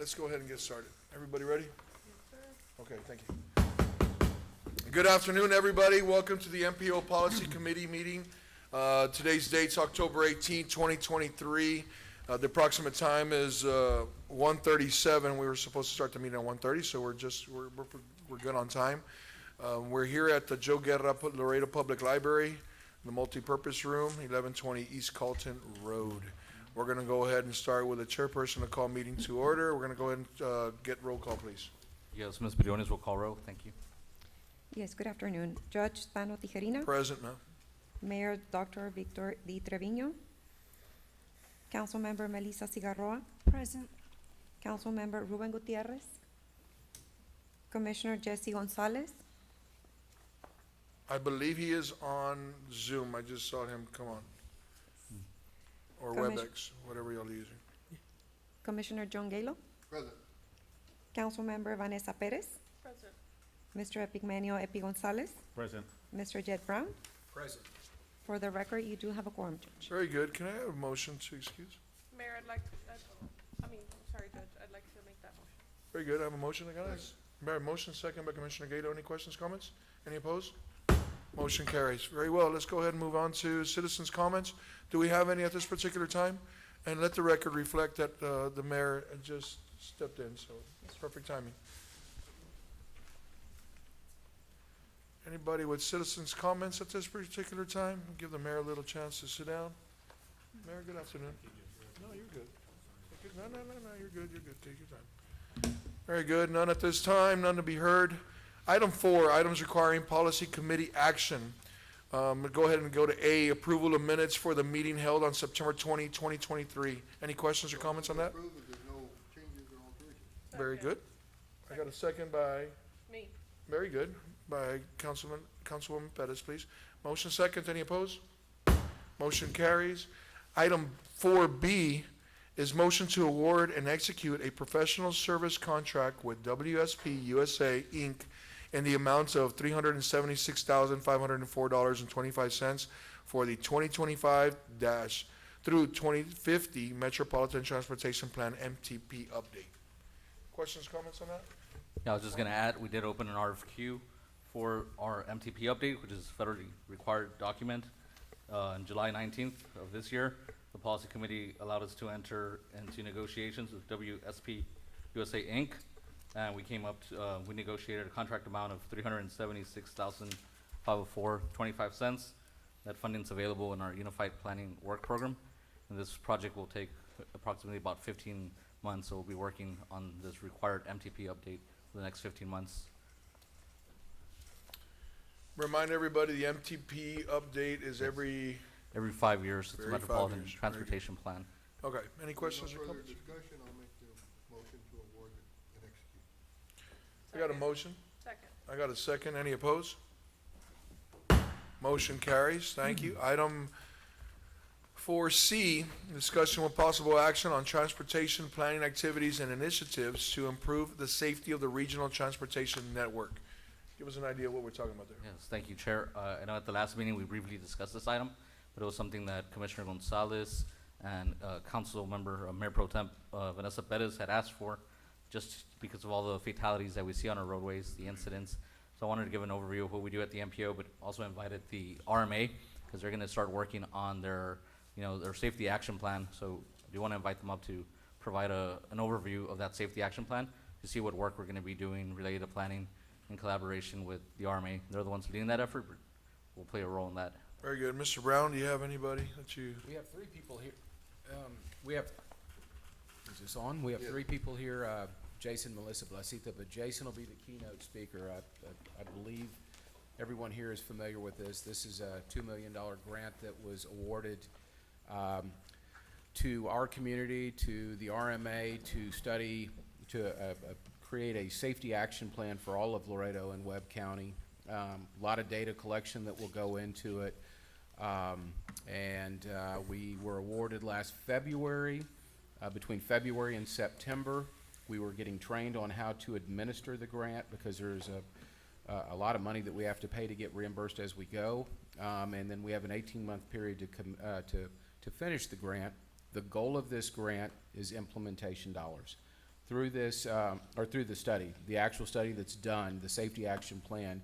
let's go ahead and get started. Everybody ready? Okay, thank you. Good afternoon, everybody. Welcome to the MPO Policy Committee meeting. Today's date's October 18, 2023. The approximate time is 1:37. We were supposed to start the meeting at 1:30, so we're good on time. We're here at the Joe Guerra Laredo Public Library, the multipurpose room, 1120 East Colton Road. We're going to go ahead and start with the chairperson to call meeting to order. We're going to go ahead and get roll call, please. Yes, Ms. Briones will call roll. Thank you. Yes, good afternoon. Judge Spano Tijerina, Present, ma'am. Mayor Dr. Victor D. Trevino, Councilmember Melissa Cigarroa, Present. Councilmember Ruben Gutierrez, Commissioner Jesse Gonzalez, I believe he is on Zoom. I just saw him come on. Or Commis- WebEx, whatever y'all are using. Commissioner John Galo, Present. Councilmember Vanessa Perez, Present. Mr. Epigmenio Epi Gonzalez, Present. Mr. Jed Brown. Present. For the record, you do have a quorum, Judge. Very good. Can I have a motion to excuse? Mayor, I'd like to, sorry, Judge, I'd like to make that motion. Very good. I have a motion. I got it. Mayor, motion second by Commissioner Gato. Any questions, comments? Any opposed? Motion carries. Very well. Let's go ahead and move on to citizens' comments. Do we have any at this particular time? And let the record reflect that the mayor just stepped in, so it's perfect timing. Anybody with citizens' comments at this particular time? Give the mayor a little chance to sit down. Mayor, good afternoon. No, you're good. No, you're good, Take your time. Very good. None at this time, none to be heard. Item 4, items requiring policy committee action. Go ahead and go to A, approval of minutes for the meeting held on September 20, 2023. Any questions or comments on that? There's no changes or alterations. Very good. I got a second by, Me. very good, by Councilwoman Perez, please. Motion second, any opposed? Motion carries. Item 4B is motion to award and execute a professional service contract with WSP USA, Inc. in the amount of $376,504.25 for the 2025 through 2050 Metropolitan Transportation Plan MTP update. Questions, comments on that? Yeah, I was just gonna add, we did open an RFQ for our MTP update, which is a federally required document. On July 19th of this year, the policy committee allowed us to enter into negotiations with WSP USA Inc. And we came up to, we negotiated a contract amount of $376,504.25. That funding's available in our Unified Planning Work Program. And this project will take approximately about 15 months, so we'll be working on this required MTP update for the next 15 months. Remind everybody, the MTP update is every, Every 5 years, it's a Every 5 Metropolitan years. Very Transportation Plan. okay, any questions or Further comments? discussion, I'll make the motion to award and execute. I got a motion, Second. I got a second, any opposed? Motion carries, thank you. Item 4C, discussion with possible action on transportation planning activities and initiatives to improve the safety of the regional transportation network. Give us an idea of what we're talking about there. Yes, thank you, Chair. I know at the last meeting, we briefly discussed this item, but it was something that Commissioner Gonzalez and Council Member Mayor Pro Temp Vanessa Perez had asked for, just because of all the fatalities that we see on our roadways, the incidents. So I wanted to give an overview of what we do at the MPO, but also invited the RMA, because they're gonna start working on their, their safety action plan. So I do wanna invite them up to provide an overview of that safety action plan to see what work we're gonna be doing related to planning in collaboration with the RMA. They're the ones leading that effort, but we'll play a role in that. Very good. Mr. Brown, do you have anybody that you, We have 3 people here. Is this on? We have 3 people here, Jason, Melissa, Blasita, but Jason will be the keynote speaker. I believe everyone here is familiar with this. This is a $2 million grant that was awarded to our community, to the RMA, to study, to create a safety action plan for all of Laredo and Webb County. A lot of data collection that will go into it. We were awarded last February. Between February and September, we were getting trained on how to administer the grant, because there's a lot of money that we have to pay to get reimbursed as we go. And then we have an 18-month period to finish the grant. The goal of this grant is implementation dollars. Through this, or through the study, the actual study that's done, the safety action plan,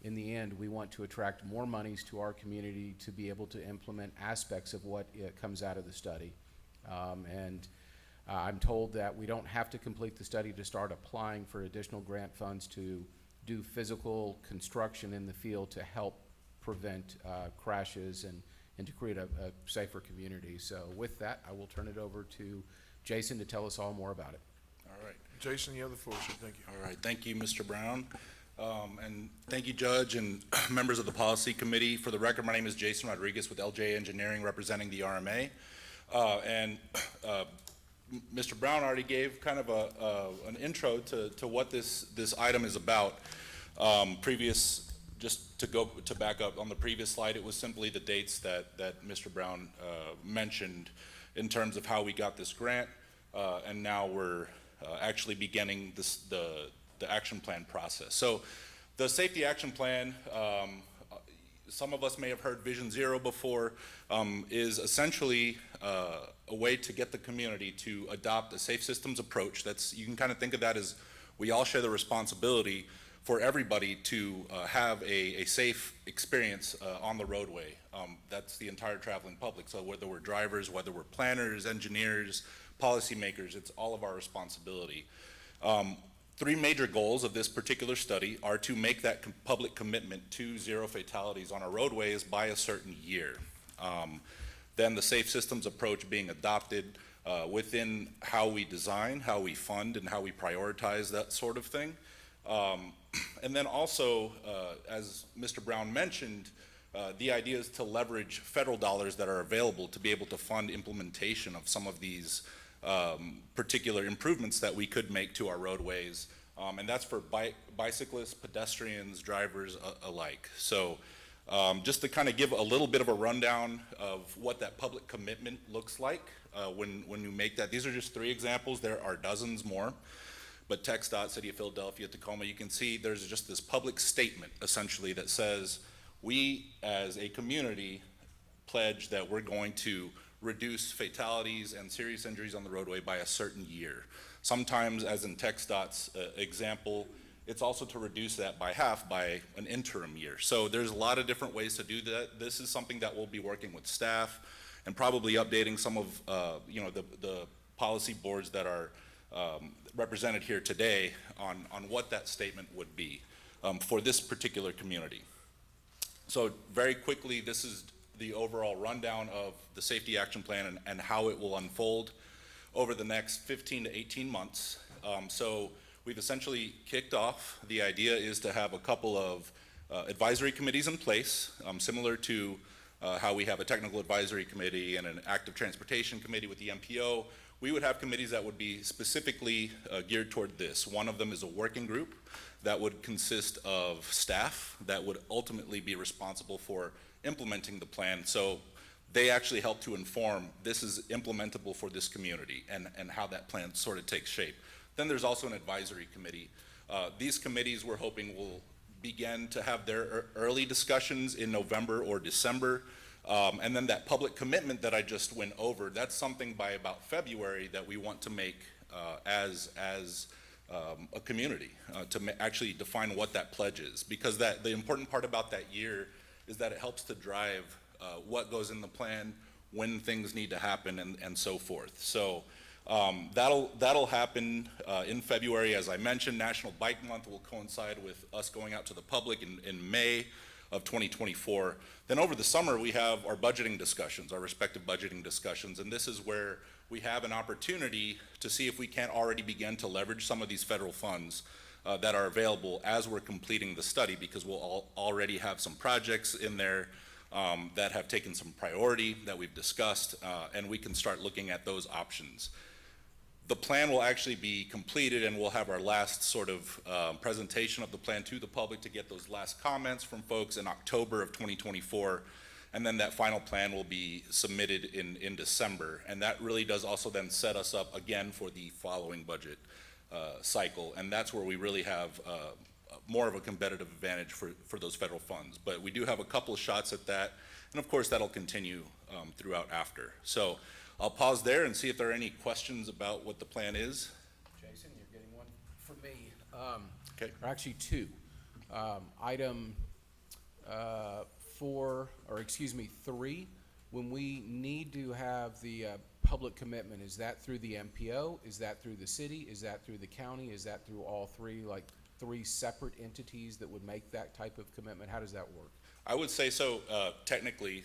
in the end, we want to attract more monies to our community to be able to implement aspects of what comes out of the study. I'm told that we don't have to complete the study to start applying for additional grant funds to do physical construction in the field to help prevent crashes and to create a safer community. So with that, I will turn it over to Jason to tell us all more about it. All right. Jason, you have the floor, sir. Thank you. All right, thank you, Mr. Brown. And thank you, Judge and members of the Policy Committee. For the record, my name is Jason Rodriguez with LJ Engineering, representing the RMA. Mr. Brown already gave kind of an intro to what this item is about. Just to back up, on the previous slide, it was simply the dates that Mr. Brown mentioned in terms of how we got this grant, and now we're actually beginning the action plan process. So the safety action plan, some of us may have heard Vision Zero before, is essentially a way to get the community to adopt a safe systems approach. You can kind of think of that as we all share the responsibility for everybody to have a safe experience on the roadway. That's the entire traveling public. So whether we're drivers, whether we're planners, engineers, policymakers, it's all of our responsibility. Three major goals of this particular study are to make that public commitment to zero fatalities on our roadways by a certain year. Then the safe systems approach being adopted within how we design, how we fund, and how we prioritize that sort of thing. And then also, as Mr. Brown mentioned, the idea is to leverage federal dollars that are available to be able to fund implementation of some of these particular improvements that we could make to our roadways. And that's for bicyclists, pedestrians, drivers alike. So just to kind of give a little bit of a rundown of what that public commitment looks like when you make that. These are just three examples. There are dozens more. But TxDOT, City of Philadelphia, Tacoma, you can see there's just this public statement essentially that says we as a community pledge that we're going to reduce fatalities and serious injuries on the roadway by a certain year. Sometimes, as in TxDOT's example, it's also to reduce that by half by an interim year. So there's a lot of different ways to do that. This is something that we'll be working with staff and probably updating some of the policy boards that are represented here today on what that statement would be for this particular community. So very quickly, this is the overall rundown of the safety action plan and how it will unfold over the next 15 to 18 months. So we've essentially kicked off. The idea is to have a couple of advisory committees in place, similar to how we have a technical advisory committee and an active transportation committee with the MPO. We would have committees that would be specifically geared toward this. One of them is a working group that would consist of staff that would ultimately be responsible for implementing the plan. So they actually help to inform this is implementable for this community and how that plan sort of takes shape. Then there's also an advisory committee. These committees we're hoping will begin to have their early discussions in November or December. And then that public commitment that I just went over, that's something by about February that we want to make as a community to actually define what that pledge is. Because the important part about that year is that it helps to drive what goes in the plan, when things need to happen, and so forth. So that'll happen in February. As I mentioned, National Bike Month will coincide with us going out to the public in May of 2024. Then over the summer, we have our budgeting discussions, our respective budgeting discussions, and this is where we have an opportunity to see if we can't already begin to leverage some of these federal funds that are available as we're completing the study, because we'll already have some projects in there that have taken some priority that we've discussed, and we can start looking at those options. The plan will actually be completed, and we'll have our last sort of presentation of the plan to the public to get those last comments from folks in October of 2024. And then that final plan will be submitted in December. And that really does also then set us up again for the following budget cycle. And that's where we really have more of a competitive advantage for those federal funds. But we do have a couple of shots at that. And of course, that'll continue throughout after. So I'll pause there and see if there are any questions about what the plan is, Okay. Or actually two. Item 3, when we need to have the public commitment, is that through the MPO? Is that through the city? Is that through the county? Is that through all three, like 3 separate entities that would make that type of commitment? How does that work? I would say so, technically,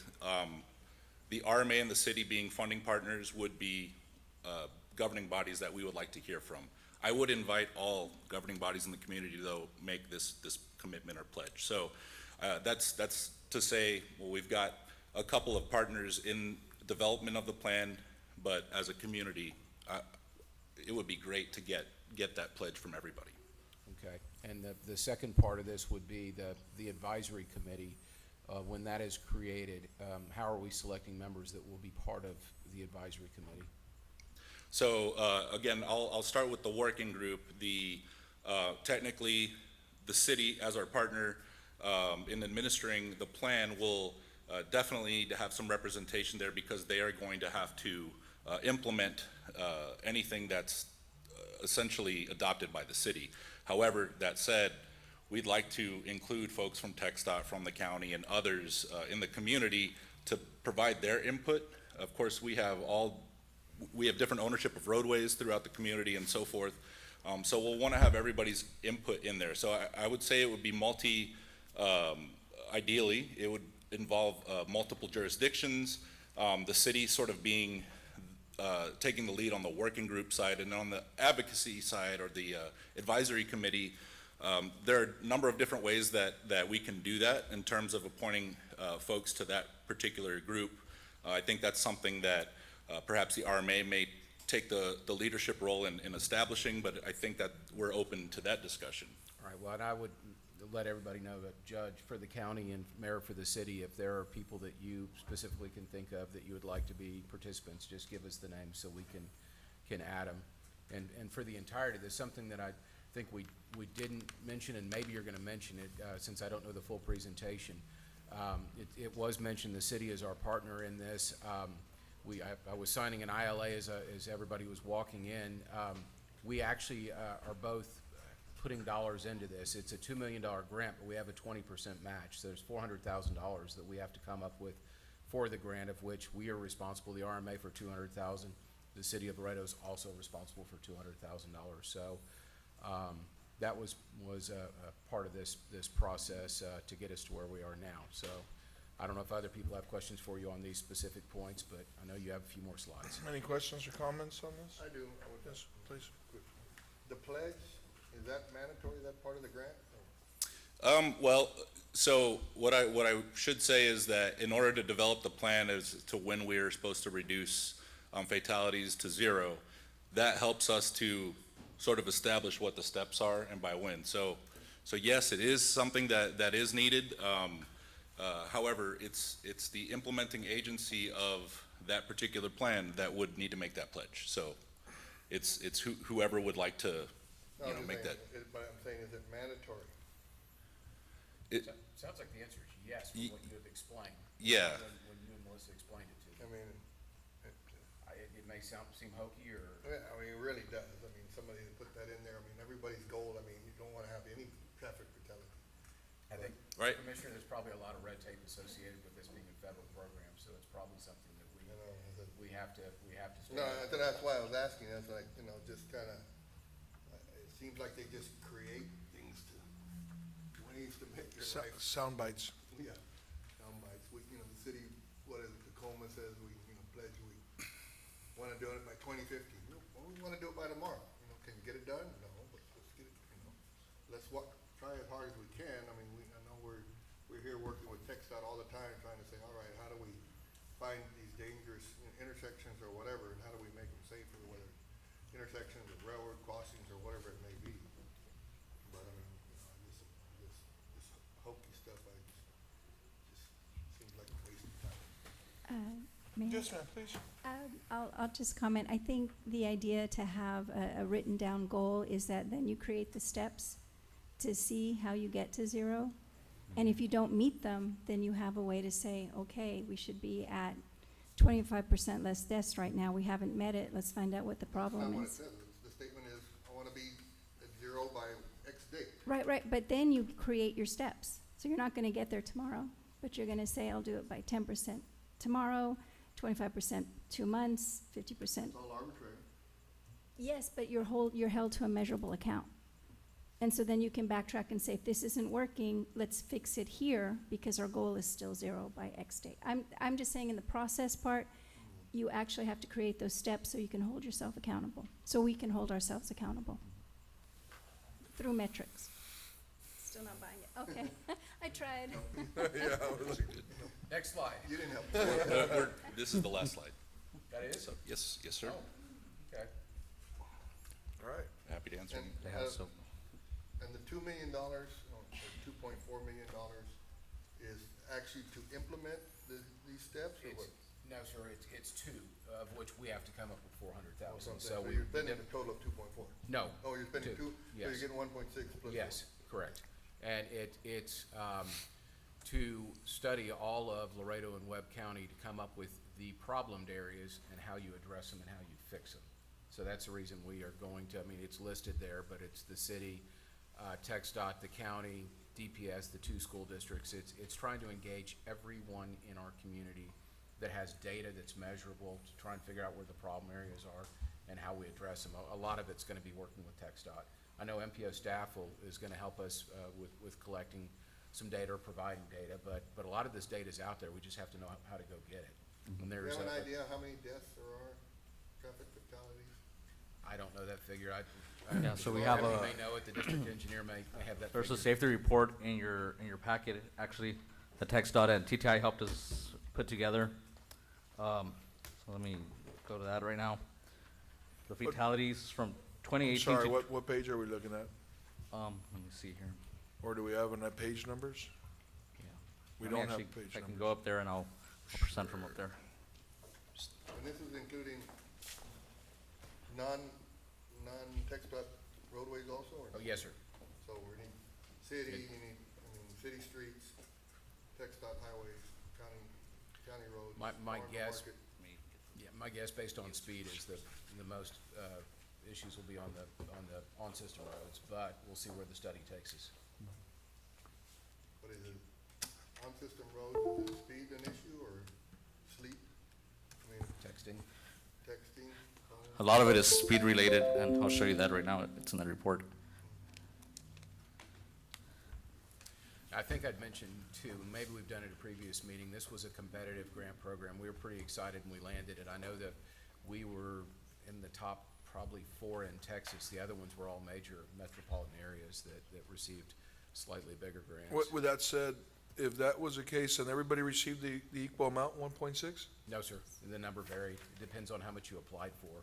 the RMA and the city being funding partners would be governing bodies that we would like to hear from. I would invite all governing bodies in the community to, though, make this commitment or pledge. So that's to say, well, we've got a couple of partners in development of the plan, but as a community, it would be great to get that pledge from everybody. Okay, and the second part of this would be the advisory committee. When that is created, how are we selecting members that will be part of the advisory committee? So again, I'll start with the working group. Technically, the city as our partner in administering the plan will definitely need to have some representation there because they are going to have to implement anything that's essentially adopted by the city. However, that said, we'd like to include folks from TxDOT, from the county, and others in the community to provide their input. Of course, we have different ownership of roadways throughout the community and so forth. So we'll want to have everybody's input in there. So I would say it would be ideally, it would involve multiple jurisdictions, the city sort of being taking the lead on the working group side, and on the advocacy side or the advisory committee, there are a number of different ways that we can do that in terms of appointing folks to that particular group. I think that's something that perhaps the RMA may take the leadership role in establishing, but I think that we're open to that discussion. All right, well, and I would let everybody know that Judge for the county and Mayor for the city, if there are people that you specifically can think of that you would like to be participants, just give us the names so we can add them. And for the entirety, there's something that I think we didn't mention, and maybe you're gonna mention it, since I don't know the full presentation. It was mentioned the city is our partner in this. I was signing an ILA as everybody was walking in. We actually are both putting dollars into this. It's a $2 million grant, but we have a 20% match. So there's $400,000 that we have to come up with for the grant, of which we are responsible, the RMA, for $200,000. The city of Laredo is also responsible for $200,000. So that was a part of this process to get us to where we are now. So I don't know if other people have questions for you on these specific points, but I know you have a few more slides. Any questions or comments on this? I do. Yes, please. The pledge, is that mandatory, that part of the grant? Well, so what I should say is that in order to develop the plan as to when we are supposed to reduce fatalities to 0, that helps us to sort of establish what the steps are and by when. So yes, it is something that is needed. However, it's the implementing agency of that particular plan that would need to make that pledge. So it's whoever would like to, make that. But I'm saying, is it mandatory? Sounds like the answer is yes, from what you have explained. Yeah. When you and Melissa explained it to I me. mean, It may seem hokey or. it really does. I mean, somebody put that in there. I mean, everybody's goal, I mean, you don't want to have any traffic fatality. I think, Right. Commissioner, there's probably a lot of red tape associated with this being a federal program, so it's probably something that we have to. No, that's why I was asking. That's like, just kind of, it seems like they just create things ways to make your life. Sound bites. Yeah, sound bites. The city, what is it, Tacoma says we, pledge we want to do it by 2050. Well, we want to do it by tomorrow. Can you get it done? No, but let's get it, let's try as hard as we can. I mean, I know we're here working with TxDOT all the time, trying to say, all right, how do we find these dangerous intersections or whatever, and how do we make them safer, whether intersections or railroad crossings or whatever it may be. But I mean, this hokey stuff, just seems like a waste of time. Mayor, Yes, ma'am, please. I'll just comment. I think the idea to have a written down goal is that then you create the steps to see how you get to 0. And if you don't meet them, then you have a way to say, okay, we should be at 25% less deaths right now. We haven't met it. Let's find out what the That's not problem what it is. says. The statement is, I want to be at 0 by Right, but then you create your steps. So you're not gonna get there tomorrow, but you're gonna say, I'll do it by 10% tomorrow, 25% 2 months, 50%. It's all arbitrary. Yes, but you're held to a measurable account. And so then you can backtrack and say, if this isn't working, let's fix it here, because our goal is still 0 by X date. I'm just saying in the process part, you actually have to create those steps so you can hold yourself accountable. So we can hold ourselves accountable through metrics. Still not buying it, okay. I tried. Yeah, I was like, Next slide. You didn't help. This is the last slide. That is? So, yes, sir. Oh, okay. all right. Happy to answer. And, They have so, and the $2 million, or $2.4 million is actually to implement these steps, or what? No, sir, it's two, of which we have to come up with 400,000. So we- you're spending a total of 2.4? No. Oh, you're spending Two, two, so yes. you're getting 1.6 plus. Yes, correct. And it's to study all of Laredo and Webb County to come up with the problemed areas and how you address them and how you fix them. So that's the reason we are going to, I mean, it's listed there, but it's the city, TxDOT, the county, DPS, the 2 school districts. It's trying to engage everyone in our community that has data that's measurable to try and figure out where the problem areas are and how we address them. A lot of it's gonna be working with TxDOT. I know MPO staff is gonna help us with collecting some data or providing data, but a lot of this data is out there. We just have to know how to go get it. And Do you there's have an idea how many deaths there are, traffic fatalities? I don't know that figure. Yeah, so we have Stephanie a- may know it, the district engineer may have that there's a figure. safety report in your packet, actually, the TxDOT and TTI helped us put together. So let me go to that right now. The fatalities from I'm 2018 sorry, to, what page are we looking at? let me see here. Or do we have on that page numbers? Yeah. We Let me don't have actually- page I can numbers. go up there and I'll present from up there. And this is including non-TxDOT roadways also, or? Oh, yes, sir. So we need city, city streets, TxDOT highways, county roads. My farm to guess- market. Yeah, my guess based on speed is the most, issues will be on the on-system roads, but we'll see where the study takes us. What is it, on-system roads, is it speed an issue, or sleep? I mean, Texting. texting, A phone? lot of it is speed related, and I'll show you that right now. It's in the report. I think I'd mentioned too, maybe we've done it at a previous meeting, this was a competitive grant program. We were pretty excited when we landed it. I know that we were in the top probably 4 in Texas. The other ones were all major metropolitan areas that received slightly bigger grants. With that said, if that was the case, then everybody received the equal amount, 1.6? No, sir. The number varied. It depends on how much you applied for.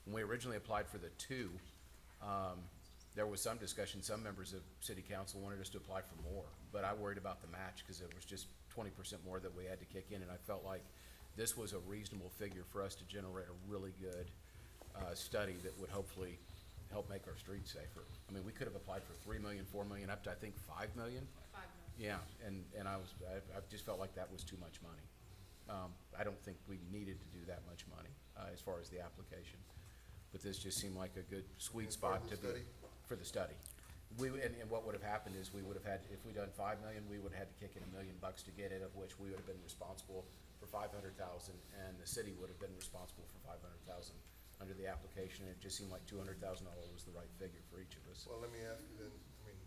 When we originally applied for the 2, there was some discussion, some members of city council wanted us to apply for more, but I worried about the match because it was just 20% more that we had to kick in, and I felt like this was a reasonable figure for us to generate a really good study that would hopefully help make our streets safer. I mean, we could have applied for 3 million, 4 million, up to, I think, 5 million. 5 million. Yeah, and I just felt like that was too much money. I don't think we needed to do that much money as far as the application, but this just seemed like a good sweet And for spot the to be. study? For the study. And what would have happened is we would have had, if we'd done 5 million, we would have had to kick in $1 million to get it, of which we would have been responsible for 500,000, and the city would have been responsible for 500,000 under the application. It just seemed like $200,000 was the right figure for each of us. Well, let me ask you then, I mean,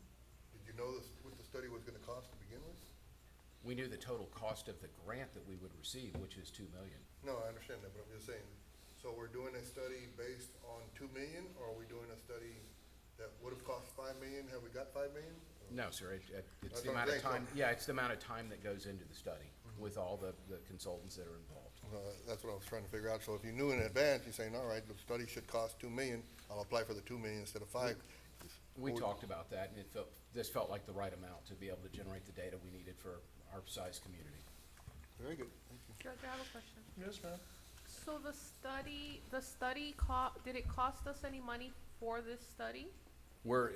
did you know what the study was gonna cost to begin with? We knew the total cost of the grant that we would receive, which is 2 million. No, I understand that, but I'm just saying, so we're doing a study based on 2 million, or are we doing a study that would have cost 5 million? Have we got 5 million? No, sir, it's That's the what I'm amount of saying, time, yeah, it's the amount of time that goes into the study with all the consultants that are involved. That's what I was trying to figure out. So if you knew in advance, you're saying, all right, the study should cost 2 million, I'll apply for the 2 million instead of 5. We talked about that, and this felt like the right amount to be able to generate the data we needed for our size community. Very good, thank you. Judge, I have a question. Yes, ma'am. So the study did it cost us any money for this study? We're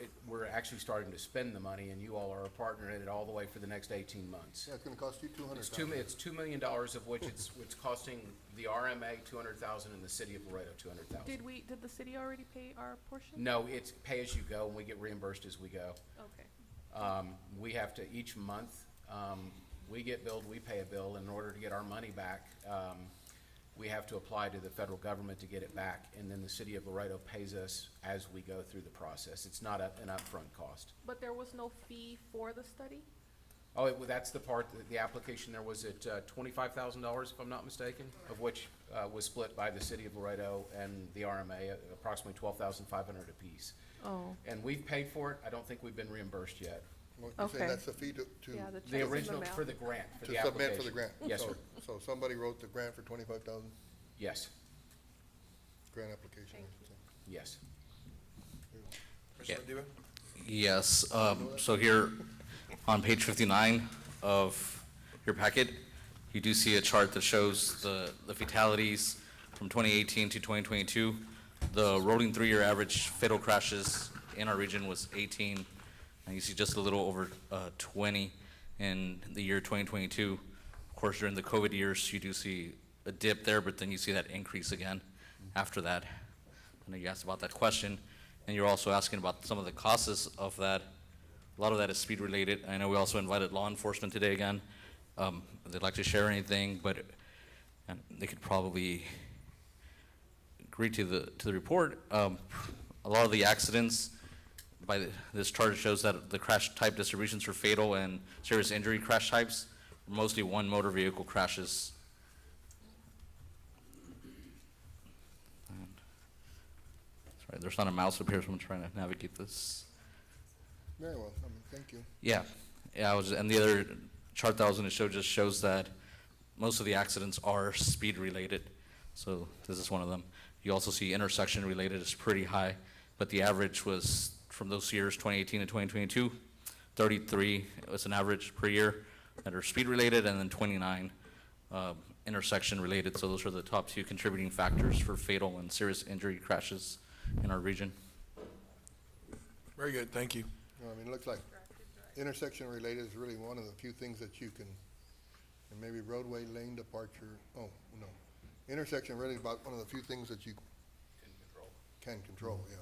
actually starting to spend the money, and you all are a partner in it all the way for the next 18 months. Yeah, it's gonna cost you It's $200,000. $2 million, of which it's costing the RMA $200,000 and the city of Laredo $200,000. Did the city already pay our portion? No, it's pay as you go, and we get reimbursed as we go. Okay. We have to, each month, we get billed, we pay a bill. In order to get our money back, we have to apply to the federal government to get it back, and then the city of Laredo pays us as we go through the process. It's not an upfront cost. But there was no fee for the study? Oh, that's the part, the application there was at $25,000, if I'm not mistaken, of which was split by the city of Laredo and the RMA, approximately $12,500 apiece. Oh. And we've paid for it. I don't think we've been reimbursed yet. Well, you're saying Okay. that's the fee to, Yeah, the The check's in the original, mail. for the grant, for to the submit application. for the grant? Yes, So- sir. So somebody wrote the grant for 25,000, Yes, grant application, I Thank should say. yes. Mr. Yeah. Mendiva? Yes, so here on page 59 of your packet, you do see a chart that shows the fatalities from 2018 to 2022. The rolling 3-year average fatal crashes in our region was 18, and you see just a little over 20 in the year 2022. Of course, during the COVID years, you do see a dip there, but then you see that increase again after that. I know you asked about that question, and you're also asking about some of the causes of that. A lot of that is speed related. I know we also invited law enforcement today again. If they'd like to share anything, but and they could probably agree to the report. A lot of the accidents this chart shows that the crash type distributions for fatal and serious injury crash types are mostly one motor vehicle crashes. Sorry, there's not a mouse up here, so I'm trying to navigate this. Very well, I mean, thank you. Yeah, and the other chart that I was gonna show just shows that most of the accidents are speed related. So this is one of them. You also see intersection related is pretty high, but the average was from those years, 2018 to 2022, 33 was an average per year that are speed related, and then 29 intersection related. So those are the top 2 contributing factors for fatal and serious injury crashes in our region. Very good, thank you. No, I mean, it looks like intersection related is really one of the few things that you can, and maybe roadway lane departure, oh, no. Intersection really is about one of the few things that you can control, yeah.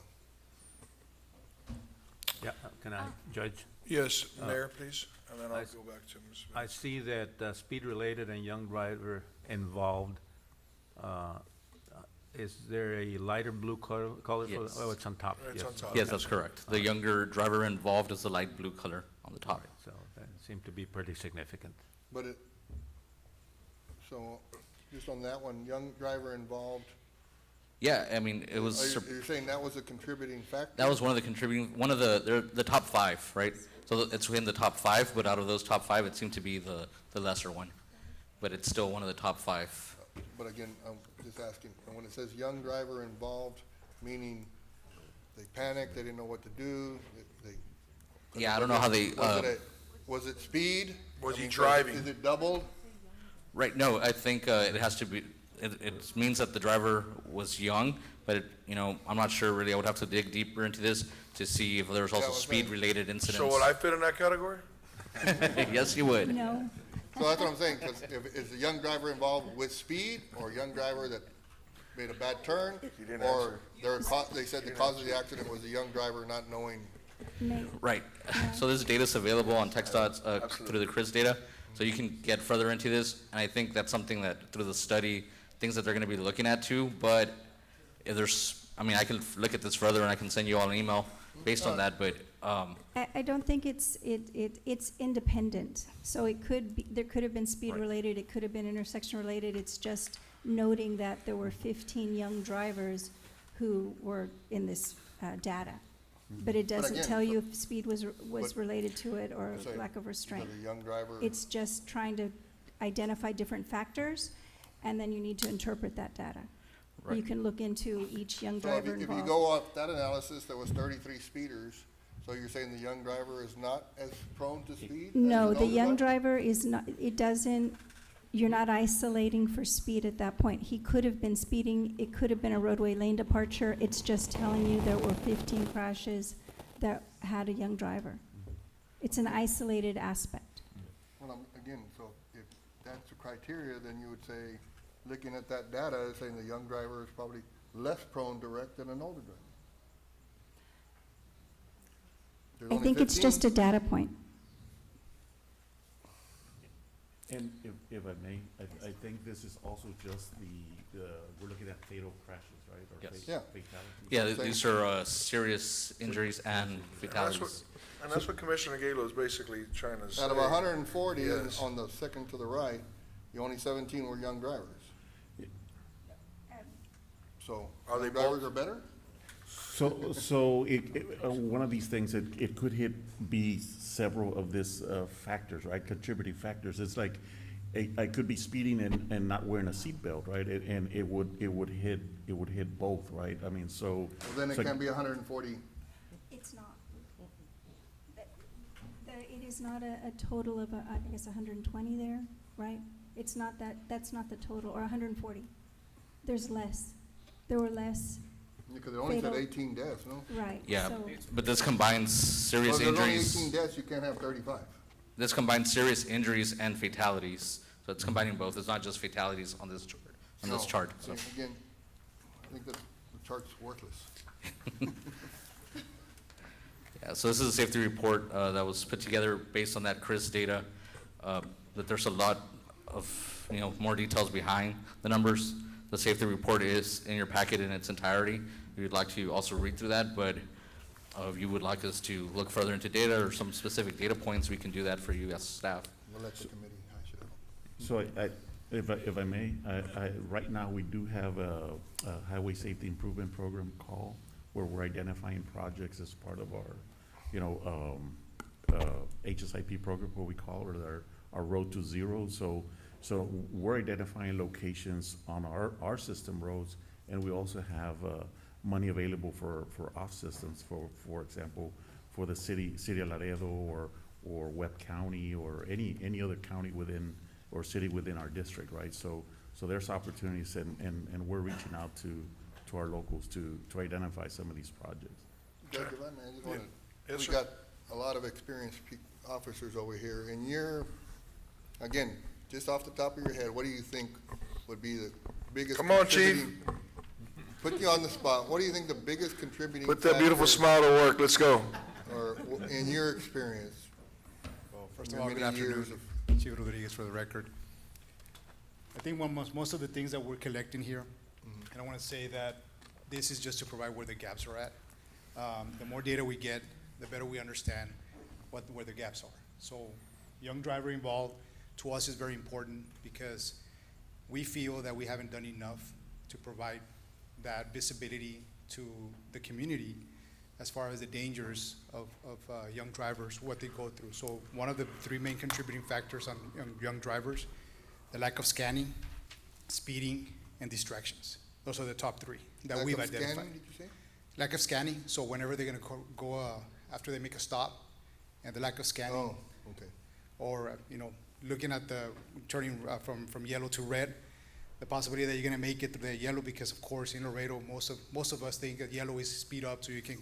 Yeah, can I, Judge? Yes, Mayor, please, and then I'll I- go back to Ms. I see that speed-related and young driver involved. Is there a lighter blue color for, Yes. oh, it's on top. It's yes. on top. Yes, that's correct. The younger driver involved is the light blue color on the top. So that seemed to be pretty significant. But it, so, just on that one, young driver involved, Yeah, I mean, it was. you're saying that was a contributing factor? That was one of the contributing, they're the top 5, right? So it's within the top 5, but out of those top 5, it seemed to be the lesser one. But it's still one of the top 5. But again, I'm just asking, and when it says young driver involved, meaning they panicked, they didn't know what to do, they. Yeah, I don't know how they, Was it speed? Was I he mean, driving? Is it doubled? right, no, I think it has to be, it means that the driver was young, but I'm not sure really, I would have to dig deeper into this to see if there's also what I'm saying. speed-related incidents. So would I fit in that category? Yes, you would. No, So that's what I'm saying, because is the young driver involved with speed, or a young driver that made a bad turn? You didn't Or they said the cause of the accident was the young driver not knowing, may, Right. So this data's available on TxDOT through the CRIS data, so you can get further into this. And I think that's something that through the study, things that they're going to be looking at too. But if I can look at this further and I can send you all an email based on that. But I don't think it's independent. So it could be, there could have been speed Right. related, it could have been intersection related. It's just noting that there were 15 young drivers who were in this data. But it doesn't again, tell so- you if speed was but- related to it or so- lack of so restraint. the young driver. It's just trying to identify different factors, and then you need to interpret that data. Right. You can look into each young So if driver you involved. go off that analysis, there was 33 speeders, so you're saying the young driver is not as prone to speed? as No, an the older young driver? driver is not, it doesn't, you're not isolating for speed at that point. He could have been speeding, it could have been a roadway lane departure. It's just telling you there were 15 crashes that had a young driver. It's an isolated aspect. Well, again, so if that's the criteria, then you would say, looking at that data, saying the young driver is probably less prone to wreck than an older driver. there's I only think it's 15? just a data point. And if I may, I think this is also just we're looking at fatal crashes, right? Or Yes. Yeah. fatalities. Yeah, Same. these are serious injuries and fatalities. And that's what Commissioner Galo is basically trying to say. Out of 140 Yes. on the second to the right, the only 17 were young drivers. So, Are they young drivers both? are better? So one of these things, it could be several of these factors, right? Contributing factors. It's like, I could be speeding and not wearing a seatbelt, right? And it would hit both, right? I mean, so. Well, then it so- can be 140. It's not. It is not a total of, I guess, 120 there, right? It's not that's not the total, or 140. There's less. There were less, Because it only said Fatal. 18 deaths, no? right? Yeah, So but this combines serious Well, if there's only 18 injuries. deaths, you can't have 35. This combines serious injuries and fatalities. So it's combining both. It's not just fatalities on this chart. No. So. Again, I think that the chart's worthless. Yeah, so this is a safety report that was put together based on that CRIS data, that there's a lot of, more details behind the numbers. The safety report is in your packet in its entirety. If you'd like to also read through that, but if you would like us to look further into data or some specific data points, we can do that for you as staff. We'll let the committee hash it out. So if I may, right now, we do have a highway safety improvement program call where we're identifying projects as part of our, HSIP program, what we call it, our Road to Zero. So we're identifying locations on our system roads, and we also have money available for off systems, for example, for the city of Laredo or Webb County or any other county within or city within our district, right? So there's opportunities, and we're reaching out to our locals to identify some of these projects. Judge, if I may, I just wanted, Yes, we sir. got a lot of experienced officers over here. In your, again, just off the top of your head, what do you think would be the biggest? Come on, Chief. contributing- Put you on the spot. What do you think the biggest contributing? Put that beautiful factor- smile to work. Let's go. Or in your experience? Well, first in of all, your good many years afternoon, of- Chief Rodriguez for the record. I think most of the things that we're collecting here, and I want to say that this is just to provide where the gaps are at. The more data we get, the better we understand where the gaps are. So young driver involved, to us, is very important because we feel that we haven't done enough to provide that visibility to the community as far as the dangers of young drivers, what they go through. So one of the three main contributing factors on young drivers, the lack of scanning, speeding, and distractions. Those are the top three that Lack we've of identified. scanning, did you say? Lack of scanning, so whenever they're gonna go after they make a stop, and the lack of scanning, Oh, okay. or, looking at turning from yellow to red, the possibility that you're gonna make it to the yellow, because of course in Laredo, most of us think that yellow is speed up so you can,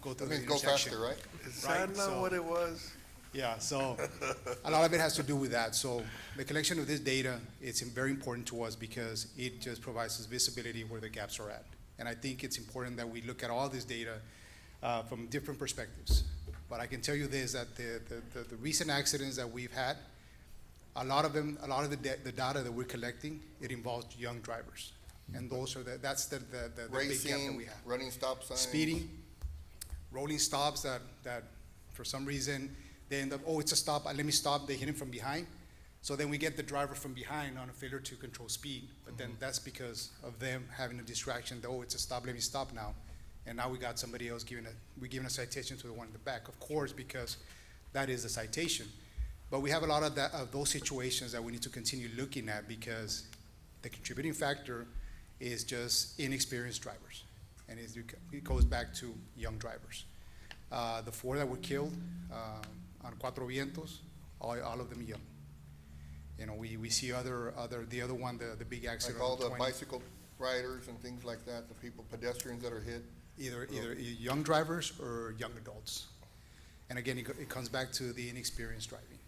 go through That the means go intersection. faster, right? Is Right, that not so- what it was? Yeah, so a lot of it has to do with that. So the collection of this data, it's very important to us because it just provides us visibility where the gaps are at. And I think it's important that we look at all this data from different perspectives. But I can tell you this, that the recent accidents that we've had, a lot of the data that we're collecting, it involves young drivers. And that's the big gap that Racing, we have. running stop signs. Speeding, rolling stops that for some reason, they end up, oh, it's a stop, let me stop, they hit him from behind. So then we get the driver from behind on a failure to control speed. But then that's because of them having a distraction, that, oh, it's a stop, let me stop now. And now we got somebody else we're giving a citation to the one in the back, of course, because that is a citation. But we have a lot of those situations that we need to continue looking at because the contributing factor is just inexperienced drivers. And it goes back to young drivers. The 4 that were killed on Cuatro Vientos, all of them young. We see the other one, the big accident Like all on the 20. bicycle riders and things like that, the people, pedestrians that are hit. Either young drivers or young adults. And again, it comes back to the inexperienced driving.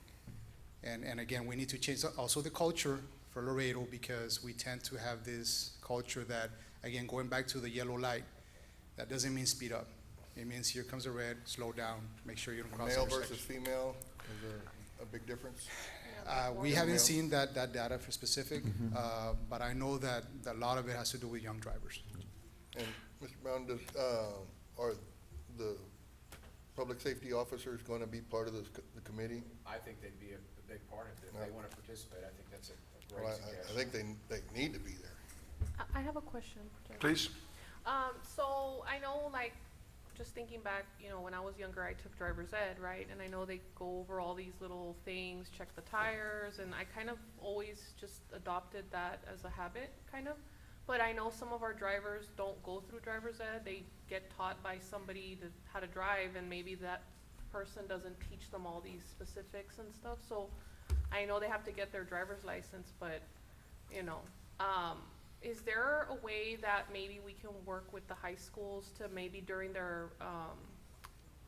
And again, we need to change also the culture for Laredo because we tend to have this culture that, again, going back to the yellow light, that doesn't mean speed up. It means here comes a red, slow down, make sure you don't cross Male intersection. versus female, is there a big difference? We More haven't males? seen that data for specific, but I know that a lot of it has to do with young drivers. And Mr. Brown, does, are the public safety officers gonna be part of the committee? I think they'd be a big part of it. If they want to participate, I think that's a Well, great I suggestion. think they need to be there. I have a question. Judge. Please? So I know, like, just thinking back, you know, when I was younger, I took driver's ed, right? And I know they go over all these little things, check the tires, and I kind of always just adopted that as a habit, kind of. But I know some of our drivers don't go through driver's ed. They get taught by somebody how to drive, and maybe that person doesn't teach them all these specifics and stuff. So I know they have to get their driver's license, but, you know, is there a way that maybe we can work with the high schools to maybe during their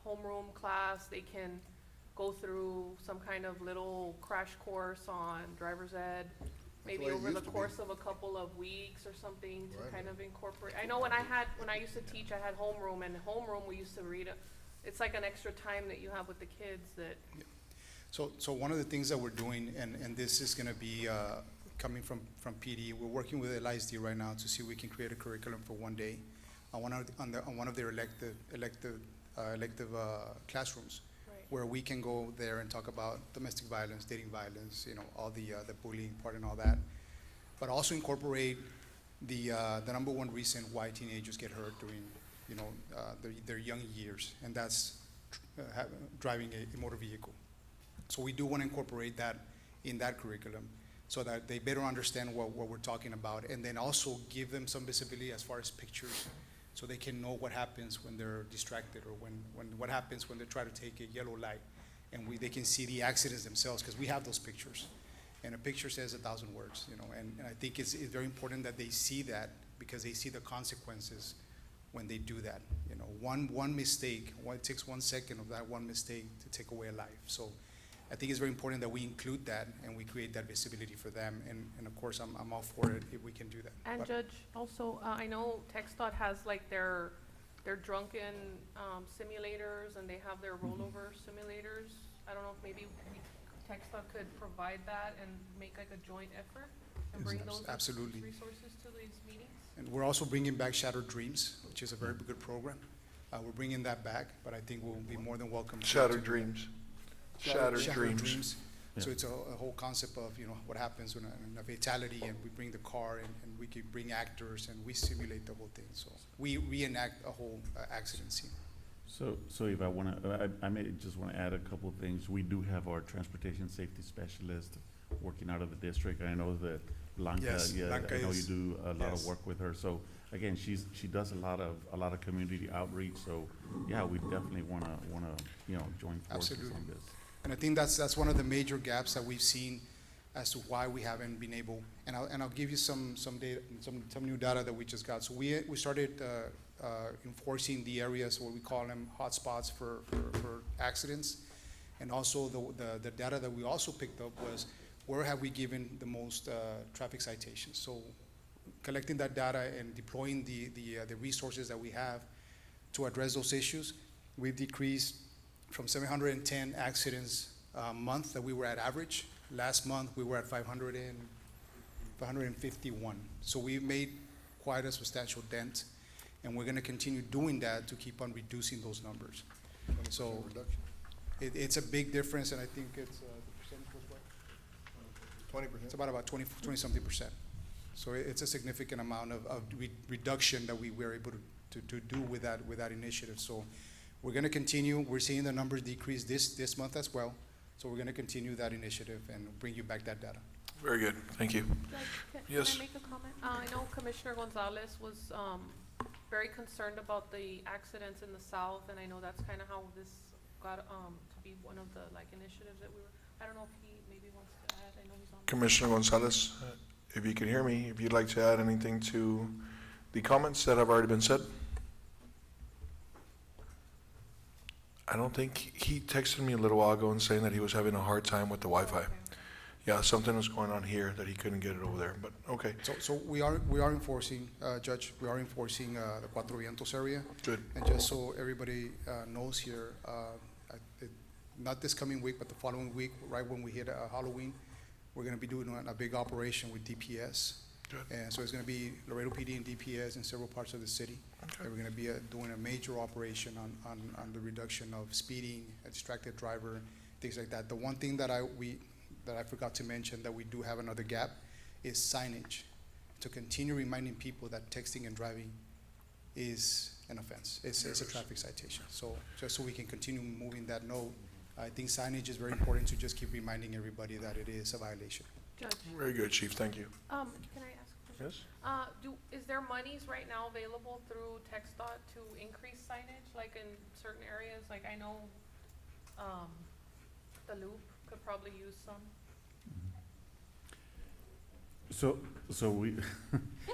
homeroom class, they can go through some kind of little crash course on driver's ed? Maybe way it over the used to be. course of a couple of weeks or something to Right. kind of incorporate. I know when I used to teach, I had homeroom, and homeroom we used to read, it's like an extra time that you have with the kids that, So one of the things that we're doing, and this is gonna be, coming from PD, we're working with LISD right now to see if we can create a curriculum for one day on one of their elective classrooms, right? where we can go there and talk about domestic violence, dating violence, you know, all the bullying part and all that. But also incorporate the number one reason why teenagers get hurt during, you know, their young years, and that's driving a motor vehicle. So we do want to incorporate that in that curriculum so that they better understand what we're talking about, and then also give them some visibility as far as pictures so they can know what happens when they're distracted, or what happens when they try to take a yellow light, and they can see the accidents themselves, because we have those pictures. And a picture says 1,000 words, you know, and I think it's very important that they see that, because they see the consequences when they do that. You know, one mistake, it takes 1 second of that one mistake to take away a life. So I think it's very important that we include that and we create that visibility for them. And of course, I'm all for it if we can do that. And But- Judge, also, I know TxDOT has like their drunken simulators, and they have their rollover simulators. I don't know if maybe TxDOT could provide that and make like a joint effort and Yes, bring those absolutely. resources to these meetings. And we're also bringing back Shattered Dreams, which is a very good program. We're bringing that back, but I think we'll be more than welcome. to- Shattered dreams. Shattered dreams. So Yeah. it's a whole concept of, you know, what happens when a fatality, and we bring the car, and we can bring actors, and we simulate the whole thing. So we reenact a whole accident scene. So if I wanna, I may just wanna add a couple of things. We do have our transportation safety specialist working out of the district. I know that Blanca, Yes, yeah, Blanca I know you is- do a lot of yes. work with her. So again, she does a lot of community outreach. So yeah, we definitely wanna, you know, join forces Absolutely. on this. And I think that's one of the major gaps that we've seen as to why we haven't been able, and I'll give you some data, some new data that we just got. So we started enforcing the areas, what we call them hotspots for accidents. And also the data that we also picked up was, where have we given the most traffic citations? So collecting that data and deploying the resources that we have to address those issues, we've decreased from 710 accidents a month that we were at average. Last month, we were at 551. So we've made quite a substantial dent, and we're gonna continue doing that to keep on reducing those numbers. So it's a big difference, and I think it's, the percentage was what? 20%? It's about 20-something percent. So it's a significant amount of reduction that we were able to do with that initiative. So we're gonna continue. We're seeing the numbers decrease this month as well. So we're gonna continue that initiative and bring you back that data. Very good, thank you. Judge, can Yes. I make a comment? I know Commissioner Gonzalez was very concerned about the accidents in the south, and I know that's kind of how this got to be one of the like initiatives that we were, I don't know if he maybe wants to add, I know he's on. Commissioner Gonzalez, if you can hear me, if you'd like to add anything to the comments that have already been said? I don't think, he texted me a little while ago and saying that he was having a hard time with the Wi-Fi. Okay. Yeah, something was going on here that he couldn't get it over there, but, okay, So we are enforcing, Judge, we are enforcing the Cuatro Vientos area. good. And just so everybody knows here, not this coming week, but the following week, right when we hit Halloween, we're gonna be doing a big operation with DPS. Good. And so it's gonna be Laredo PD and DPS in several parts of the city. Okay. And we're gonna be doing a major operation on the reduction of speeding, a distracted driver, things like that. The one thing that I forgot to mention, that we do have another gap, is signage. To continue reminding people that texting and driving is an offense. It's a traffic citation. So just so we can continue moving that note, I think signage is very important to just keep reminding everybody that it is a violation. Judge, Very good, Chief, thank you. can I ask a question? Yes? Is there monies right now available through TxDOT to increase signage, like in certain areas? Like I know, the Loop could probably use some. So we,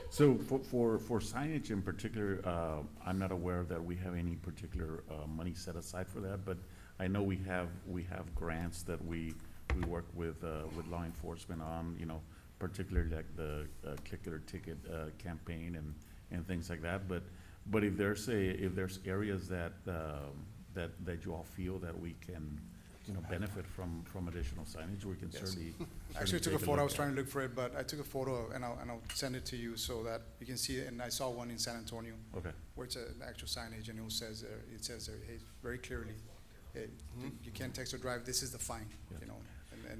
so for signage in particular, I'm not aware that we have any particular, money set aside for that, but I know we have grants that we work with law enforcement on, you know, particularly like the, Click It or Ticket, campaign and things like that, but if there's areas that you all feel that we can, you know, benefit from additional signage, we can Yes. certainly. I actually took a take photo, I look was at trying it. to look for it, but I took a photo and I'll send it to you so that you can see it, and I saw one in San Antonio Okay, where it's an actual signage, and it says there, hey, very clearly, hey, you can't text or drive, this is the fine, Yeah. you know,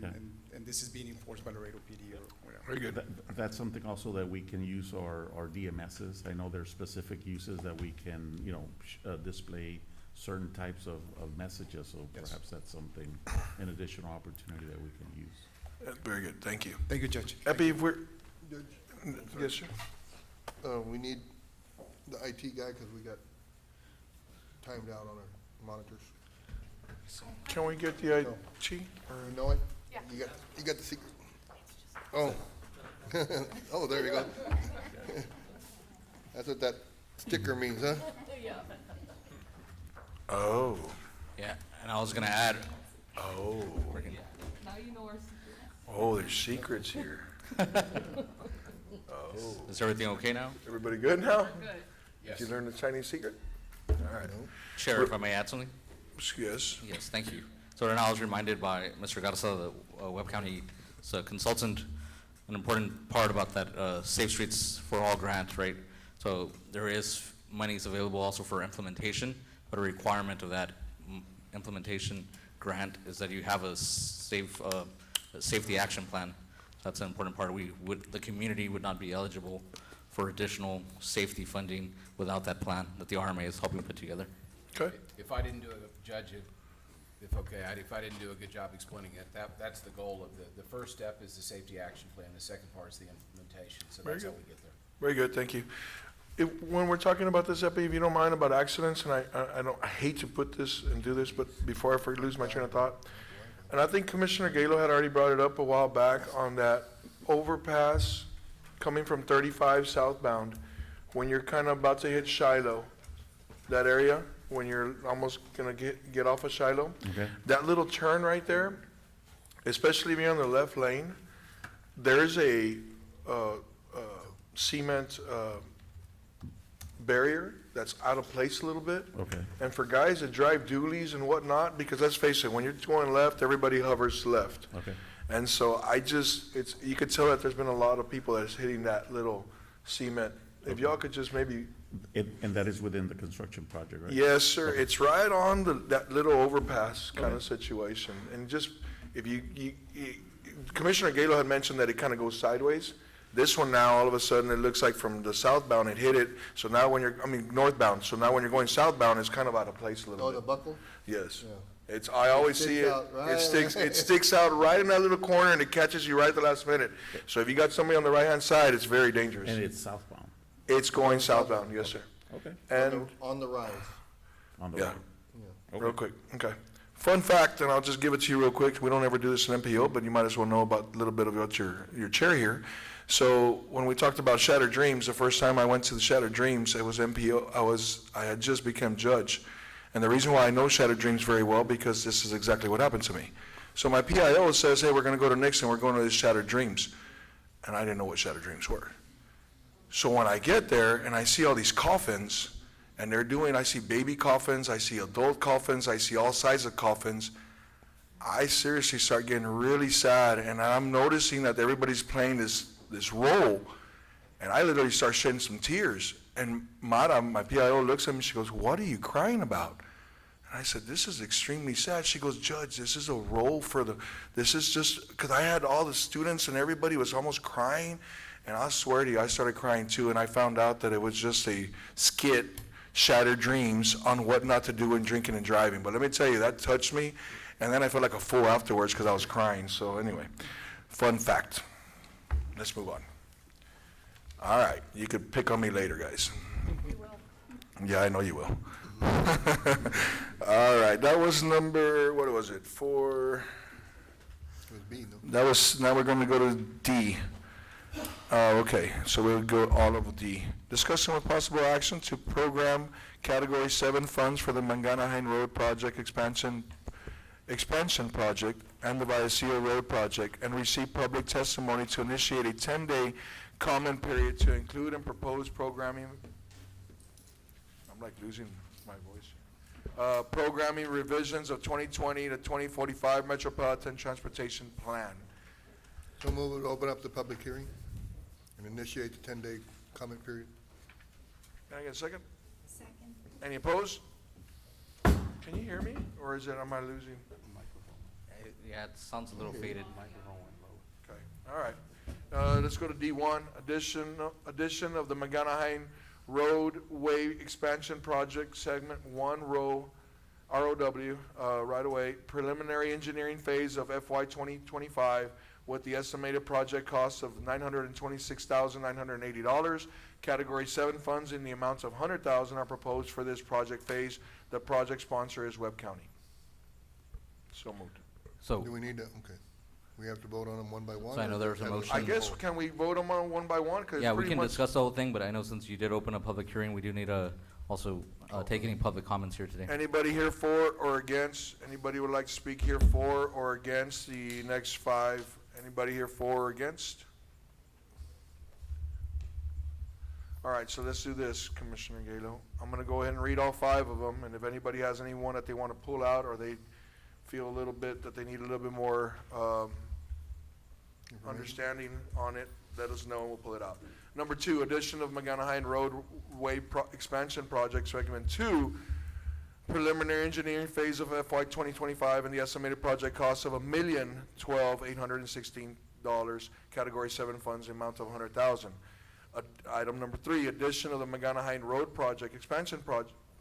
Yeah. and this is being enforced by Laredo PD or whatever. Very good. That's something also that we can use our DMSs. I know there's specific uses that we can, you know, display certain types of messages, so Yes. perhaps that's something, an additional opportunity that we can use. Very good, thank you. Thank you, Judge. Epi, if we're, Judge, yes, sir? we need the IT guy, cause we got timed out on our monitors. Can we get the IT? You know it? Yeah. You got the secret? Oh. Oh, there you go. That's what that sticker means, huh? Oh, Yeah, and I was gonna add, oh, Now you know our secret. oh, there's secrets here. Oh, is everything okay now? everybody good now? Good. Did you learn the Chinese secret? All right, Chair, if I may add something? yes, Yes, thank you. So right now I was reminded by Mr. Garza, the Webb County consultant, an important part about that Safe Streets for All grant, right? So there is monies available also for implementation, but a requirement of that implementation grant is that you have a safety action plan. That's an important part. The community would not be eligible for additional safety funding without that plan that the RMA is helping put together. okay, If I didn't do it, Judge, if I didn't do a good job explaining it, that's the goal of the first step is the safety action plan, the second part is the implementation, so Very that's how good. we get there. very good, thank you. When we're talking about this, Epi, if you don't mind, about accidents, and I hate to put this and do this, but before I lose my train of thought, and I think Commissioner Galo had already brought it up a while back on that overpass coming from 35 southbound, when you're kind of about to hit Shiloh, that area, when you're almost gonna get off of Shiloh. Okay. That little turn right there, especially if you're on the left lane, there's a cement barrier that's out of place a little bit. Okay. And for guys that drive dualies and whatnot, because let's face it, when you're going left, everybody hovers left. Okay. And so you could tell that there's been a lot of people that's hitting that little cement. If y'all could just maybe, And that is within the construction project, right? yes, sir, it's right on that little overpass kind of situation. And just, Commissioner Galo had mentioned that it kind of goes sideways. This one now, all of a sudden, it looks like from the southbound, it hit it. So now northbound. So now when you're going southbound, it's kind of out of place a little Oh, the bit. buckle? Yes. Yeah. I always see sticks it, out right- it sticks out right in that little corner and it catches you right at the last minute. So if you got somebody on the right-hand side, it's very dangerous. And it's southbound, It's going southbound, yes, sir. okay, And, On the rise. on the yeah, right. Yeah. real quick, okay. Fun fact, and I'll just give it to you real quick. We don't ever do this in MPO, but you might as well know about a little bit about your chair here. So when we talked about Shattered Dreams, the first time I went to the Shattered Dreams, it was MPO, I had just become judge. And the reason why I know Shattered Dreams very well, because this is exactly what happened to me. So my PIO says, hey, we're gonna go to Nixon, we're going to this Shattered Dreams. And I didn't know what Shattered Dreams were. So when I get there and I see all these coffins, and I see baby coffins, I see adult coffins, I see all sizes of coffins, I seriously start getting really sad, and I'm noticing that everybody's playing this role, and I literally start shedding some tears. And Mara, my PIO, looks at me, she goes, what are you crying about? And I said, this is extremely sad. She goes, Judge, this is a role this is just, because I had all the students and everybody was almost crying, and I swear to you, I started crying too, and I found out that it was just a skit, Shattered Dreams, on what not to do when drinking and driving. But let me tell you, that touched me, and then I felt like a fool afterwards because I was crying. So anyway, fun fact. Let's move on. All right, you could pick on me later, guys. We will. Yeah, I know you will. All right, that was number, what was it, 4? It was B, no? That was, now we're going to go to D. Okay, so we'll go all of D. Discussion with possible action to program Category 7 funds for the Manganahain Road Project expansion project and the Vallecillo Road project, and receive public testimony to initiate a 10-day comment period to include and propose programming. I'm like losing my voice. Programming revisions of 2020 to 2045 Metropolitan Transportation Plan. So move to open up the public hearing and initiate the 10-day comment period. Can I get a second? Second. Any opposed? Can you hear me, or am I losing? Yeah, it sounds a little faded. Okay, all right. Let's go to D1, addition of the Manganahain Roadway Expansion Project, Segment 1, ROW, right away, preliminary engineering phase of FY 2025 with the estimated project cost of $926,980. Category 7 funds in the amounts of $100,000 are proposed for this project phase. The project sponsor is Webb County. So moved. So, Do we need to, okay. We have to vote on them one by one? So I know or there was a have motion. I guess, can we vote them on one by one? 'Cause yeah, we pretty can much- discuss the whole thing, but I know since you did open a public hearing, we do need to also take any public comments here today. Anybody here for or against? Anybody would like to speak here for or against the next 5? Anybody here for or against? All right, so let's do this, Commissioner Galo. I'm gonna go ahead and read all 5 of them, and if anybody has any one that they want to pull out, or they feel a little bit that they need a little bit more understanding on it, let us know and we'll pull it out. Number 2, addition of Manganahain Roadway Expansion Project, Segment 2, preliminary engineering phase of FY 2025 and the estimated project cost of $1,012,816, Category 7 funds, amount of $100,000. Item number 3, addition of the Manganahain Road Project Expansion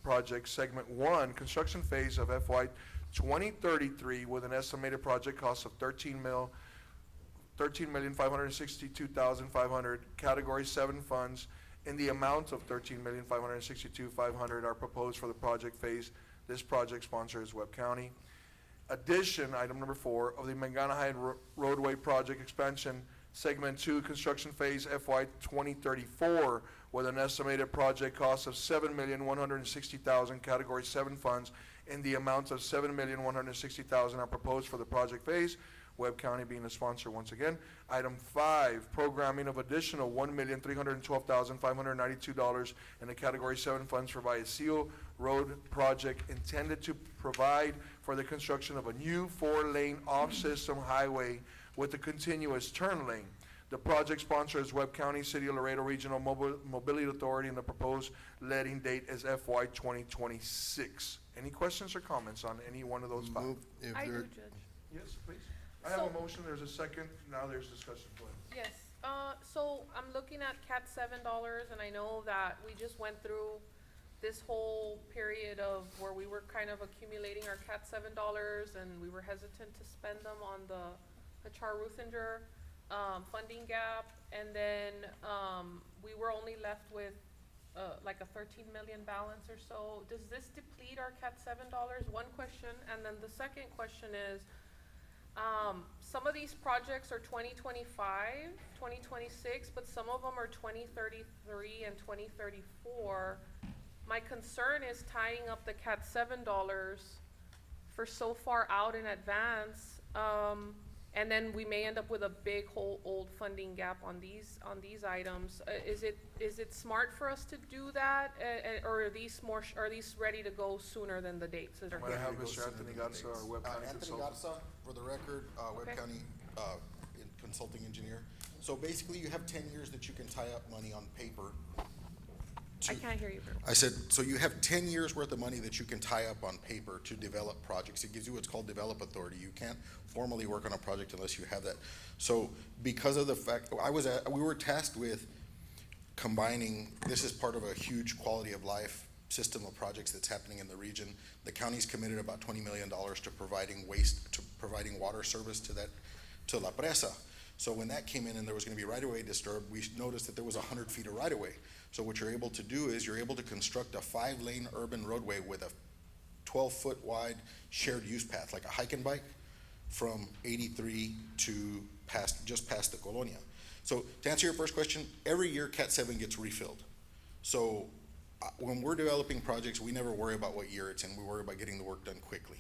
Project, Segment 1, construction phase of FY 2033 with an estimated project cost of $13,562,500. Category 7 funds in the amount of $13,562,500 are proposed for the project phase. This project sponsor is Webb County. Addition, item number 4, of the Manganahain Roadway Project Expansion, Segment 2, construction phase FY 2034 with an estimated project cost of $7,160,000. Category 7 funds in the amount of $7,160,000 are proposed for the project phase, Webb County being the sponsor once again. Item 5, programming of additional $1,312,592 in the Category 7 funds for Vallecillo Road project intended to provide for the construction of a new 4-lane off-system highway with a continuous turn lane. The project sponsor is Webb County, City of Laredo Regional Mobility Authority, and the proposed letting date is FY 2026. Any questions or comments on any one of those 5? Move if I do, there, Judge. Yes, please. I have a So- motion, there's a second, now there's discussion. Go ahead. Yes, so I'm looking at CAT $7, and I know that we just went through this whole period of where we were kind of accumulating our CAT $7, and we were hesitant to spend them on the Char-Ruthinger, funding gap, and then, we were only left with, like a 13 million balance or so. Does this deplete our CAT $7? One question, and then the second question is, some of these projects are 2025, 2026, but some of them are 2033 and 2034. My concern is tying up the CAT $7 for so far out in advance. And then we may end up with a big whole old funding gap on these items. Is it smart for us to do that? Or are these ready to go sooner than the dates that are Might here? have Mr. Anthony Garza, our web county Anthony consultant. Garza, for the record, Webb Okay. County consulting engineer. So basically, you have 10 years that you can tie up money on paper. I can't hear you very well. I said, so you have 10 years worth of money that you can tie up on paper to develop projects. It gives you what's called develop authority. You can't formally work on a project unless you have that. So because of the fact, we were tasked with combining, this is part of a huge quality of life system of projects that's happening in the region. The county's committed about $20 million to providing water service to La Presa. So when that came in and there was gonna be right-of-way disturbed, we noticed that there was 100 feet of right-of-way. So what you're able to do is you're able to construct a 5-lane urban roadway with a 12-foot wide shared use path, like a hike and bike, from 83 to just past the Colonia. So to answer your first question, every year Cat 7 gets refilled. So when we're developing projects, we never worry about what year it's in. We worry about getting the work done quickly.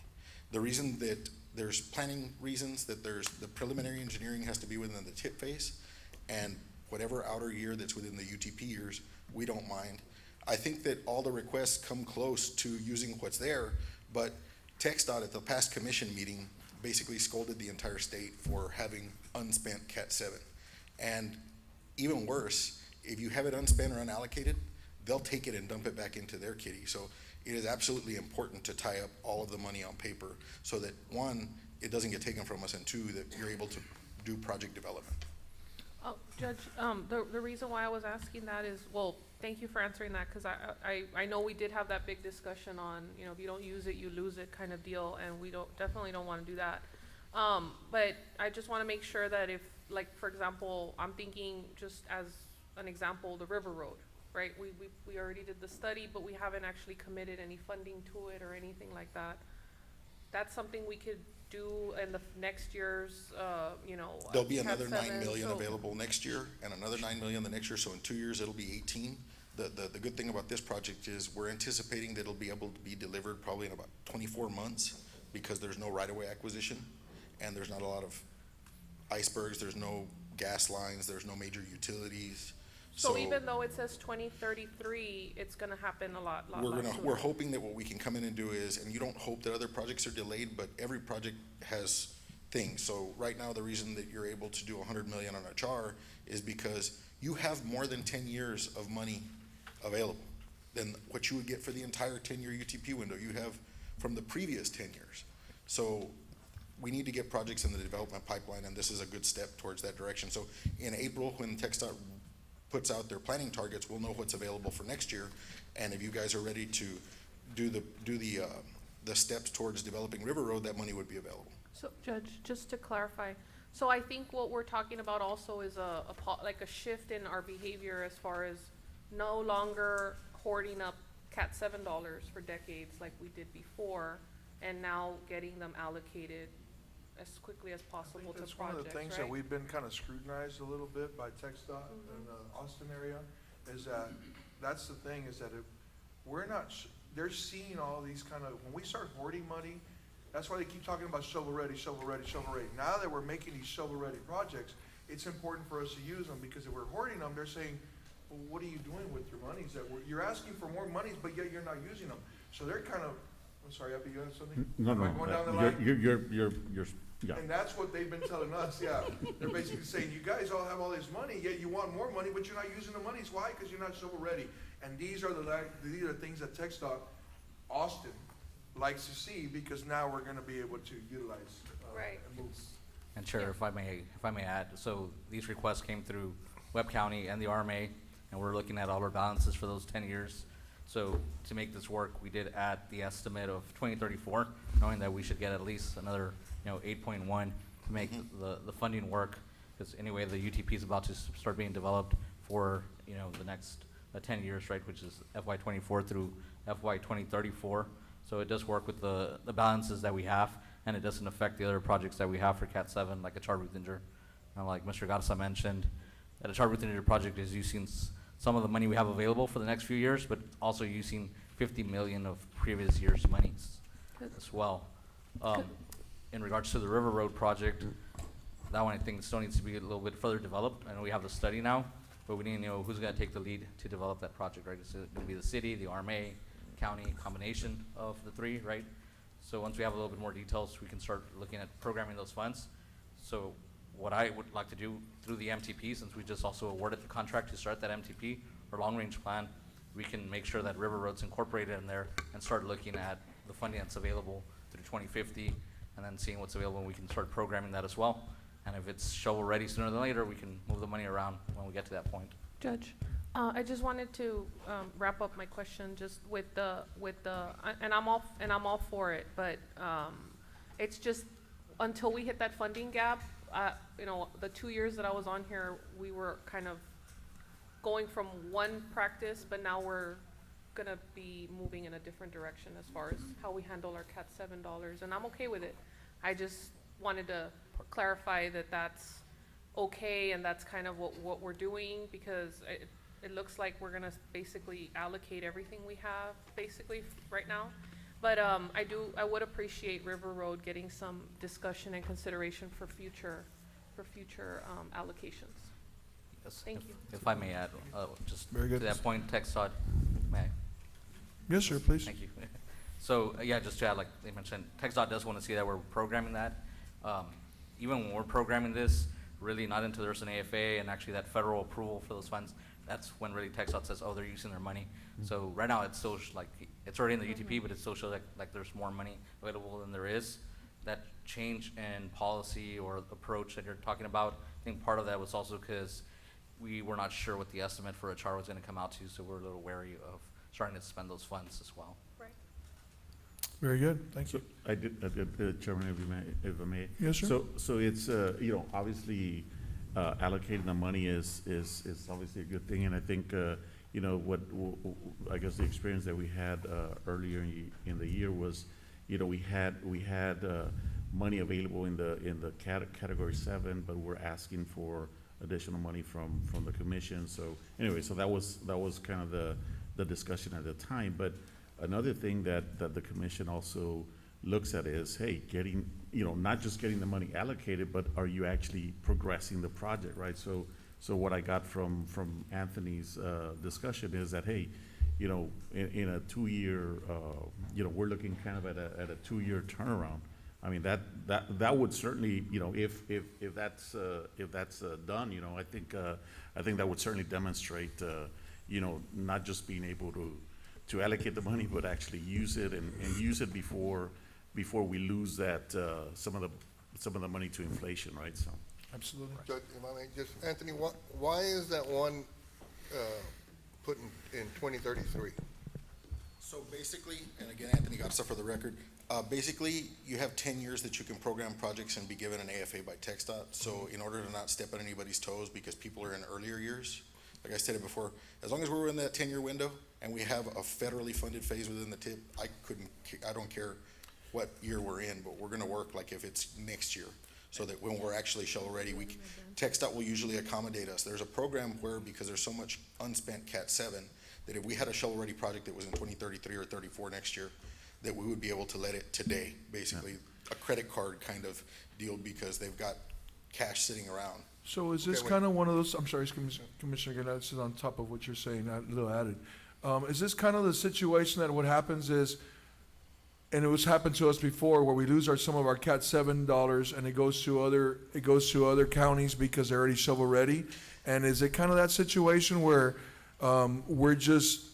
The reason that there's planning reasons, that there's the preliminary engineering has to be within the tip phase, and whatever outer year that's within the UTP years, we don't mind. I think that all the requests come close to using what's there, but TxDOT at the past commission meeting basically scolded the entire state for having unspent Cat 7. And even worse, if you have it unspent or unallocated, they'll take it and dump it back into their kitty. So it is absolutely important to tie up all of the money on paper so that, one, it doesn't get taken from us, and two, that you're able to do project development. Oh, Judge, the reason why I was asking that is, well, thank you for answering that, because I know we did have that big discussion on, if you don't use it, you lose it kind of deal, and we definitely don't want to do that. But I just want to make sure that if, like, for example, I'm thinking just as an example, the River Road, right? We already did the study, but we haven't actually committed any funding to it or anything like that. That's something we could do in the next year's, There'll be Cat another 9 7, million so- available next year, and another 9 million the next year, so in 2 years, it'll be 18. The good thing about this project is we're anticipating that it'll be able to be delivered probably in about 24 months, because there's no right-of-way acquisition, and there's not a lot of icebergs, there's no gas lines, there's no major utilities. So even though it says 2033, it's gonna happen a lot sooner. We're hoping that what we can come in and do is, and you don't hope that other projects are delayed, but every project has things. So right now, the reason that you're able to do 100 million on a char is because you have more than 10 years of money available than what you would get for the entire 10-year UTP window you have from the previous 10 years. So we need to get projects in the development pipeline, and this is a good step towards that direction. So in April, when TxDOT puts out their planning targets, we'll know what's available for next year. And if you guys are ready to do the steps towards developing River Road, that money would be available. So Judge, just to clarify, so I think what we're talking about also is like a shift in our behavior as far as no longer hoarding up Cat 7 dollars for decades like we did before, and now getting them allocated as quickly as possible to That's one of projects, the things that right? we've been kind of scrutinized a little bit by TxDOT in the Austin area, is that, that's the thing, is that if we're not, they're seeing all these kind of, when we start hoarding money, that's why they keep talking about shovel-ready, shovel-ready, shovel-ready. Now that we're making these shovel-ready projects, it's important for us to use them, because if we're hoarding them, they're saying, well, what are you doing with your monies? You're asking for more monies, but yet you're not using them. So they're kind of, I'm sorry, Epi, you have something? No, Am I going down the line? you're, yeah. And that's what they've been telling us, yeah. They're basically saying, you guys all have all this money, yet you want more money, but you're not using the monies. Why? Because you're not shovel ready. And these are the things that TxDOT Austin likes to see, because now we're gonna be able to utilize, Right. and move. And Chair, if I may add, so these requests came through Webb County and the RMA, and we're looking at all our balances for those 10 years. So to make this work, we did add the estimate of 2034, knowing that we should get at least another, 8.1 to make the funding work, because anyway, the UTP is about to start being developed for, the next 10 years, right, which is FY 24 through FY 2034. So it does work with the balances that we have, and it doesn't affect the other projects that we have for Cat 7, like a Charbuthinger. And like Mr. Garza mentioned, that a Charbuthinger project is using some of the money we have available for the next few years, but also using 50 million of previous year's monies as well. in regards to the River Road project, that one I think still needs to be a little bit further developed. I know we have the study now, but we need to know who's gonna take the lead to develop that project, right? Is it gonna be the city, the RMA, county, combination of the three, right? So once we have a little bit more details, we can start looking at programming those funds. So what I would like to do through the MTP, since we just also awarded the contract to start that MTP, or long-range plan, we can make sure that River Road's incorporated in there and start looking at the funding that's available through 2050, and then seeing what's available, and we can start programming that as well. And if it's shovel-ready sooner than later, we can move the money around when we get to that point. Judge, I just wanted to wrap up my question just with the, and I'm all for it, but it's just until we hit that funding gap, you know, the 2 years that I was on here, we were kind of going from one practice, but now we're gonna be moving in a different direction as far as how we handle our CAT $7, and I'm okay with it. I just wanted to clarify that that's okay, and that's kind of what we're doing, because it looks like we're gonna basically allocate everything we have, basically, right now. But I would appreciate River Road getting some discussion and consideration for future allocations. Yes, Thank if- you. If I may add, just Very to good. that point, TechStot, may I? Yes, sir, please. Thank you. So, yeah, just to add, like they mentioned, TechStot does want to see that we're programming that. Even when we're programming this, really not until there's an AFA and actually that federal approval for those funds, that's when really TechStot says, oh, they're using their money. So right now, it's still like, it's already in the UTP, but it still shows like there's more money available than there is. That change in policy or approach that you're talking about, I think part of that was also because we were not sure what the estimate for a char was gonna come out to, so we're a little wary of starting to spend those funds as well. Right. Very good, thank you. I did, Chairman, if I may. Yes, sir. So it's, you know, obviously, allocating the money is obviously a good thing, and I think, you know, I guess the experience that we had, earlier in the year was, you know, we had, money available in the category 7, but we're asking for additional money from the commission, so anyway, so that was kind of the discussion at the time, but another thing that the commission also looks at is, hey, getting, you know, not just getting the money allocated, but are you actually progressing the project, right? So what I got from Anthony's discussion is that, hey, you know, in a 2-year, you know, we're looking kind of at a 2-year turnaround. I mean, that would certainly, you know, if that's done, you know, I think that would certainly demonstrate, you know, not just being able to allocate the money, but actually use it and use it before we lose that, some of the money to inflation, right? So. Absolutely. Judge, if I may, just, Anthony, why is that one, put in 2033? So basically, and again, Anthony got stuff for the record, basically, you have 10 years that you can program projects and be given an AFA by TxDOT. So in order to not step on anybody's toes, because people are in earlier years, like I stated before, as long as we're in that 10-year window and we have a federally funded phase within the TIP, I don't care what year we're in, but we're gonna work like if it's next year, so that when we're actually shovel ready, TxDOT will usually accommodate us. There's a program where, because there's so much unspent CAT 7, that if we had a shovel ready project that was in 2033 or 34 next year, that we would be able to let it today, basically, a credit card kind of deal, because they've got cash sitting around. So is this Okay, kind of one of those, I'm sorry, Commissioner Gannett, this is on top of what you're saying, a little added. Is this kind of the situation that what happens is, and it was happened to us before, where we lose some of our CAT $7 and it goes to other counties because they're already shovel ready? And is it kind of that situation where we're just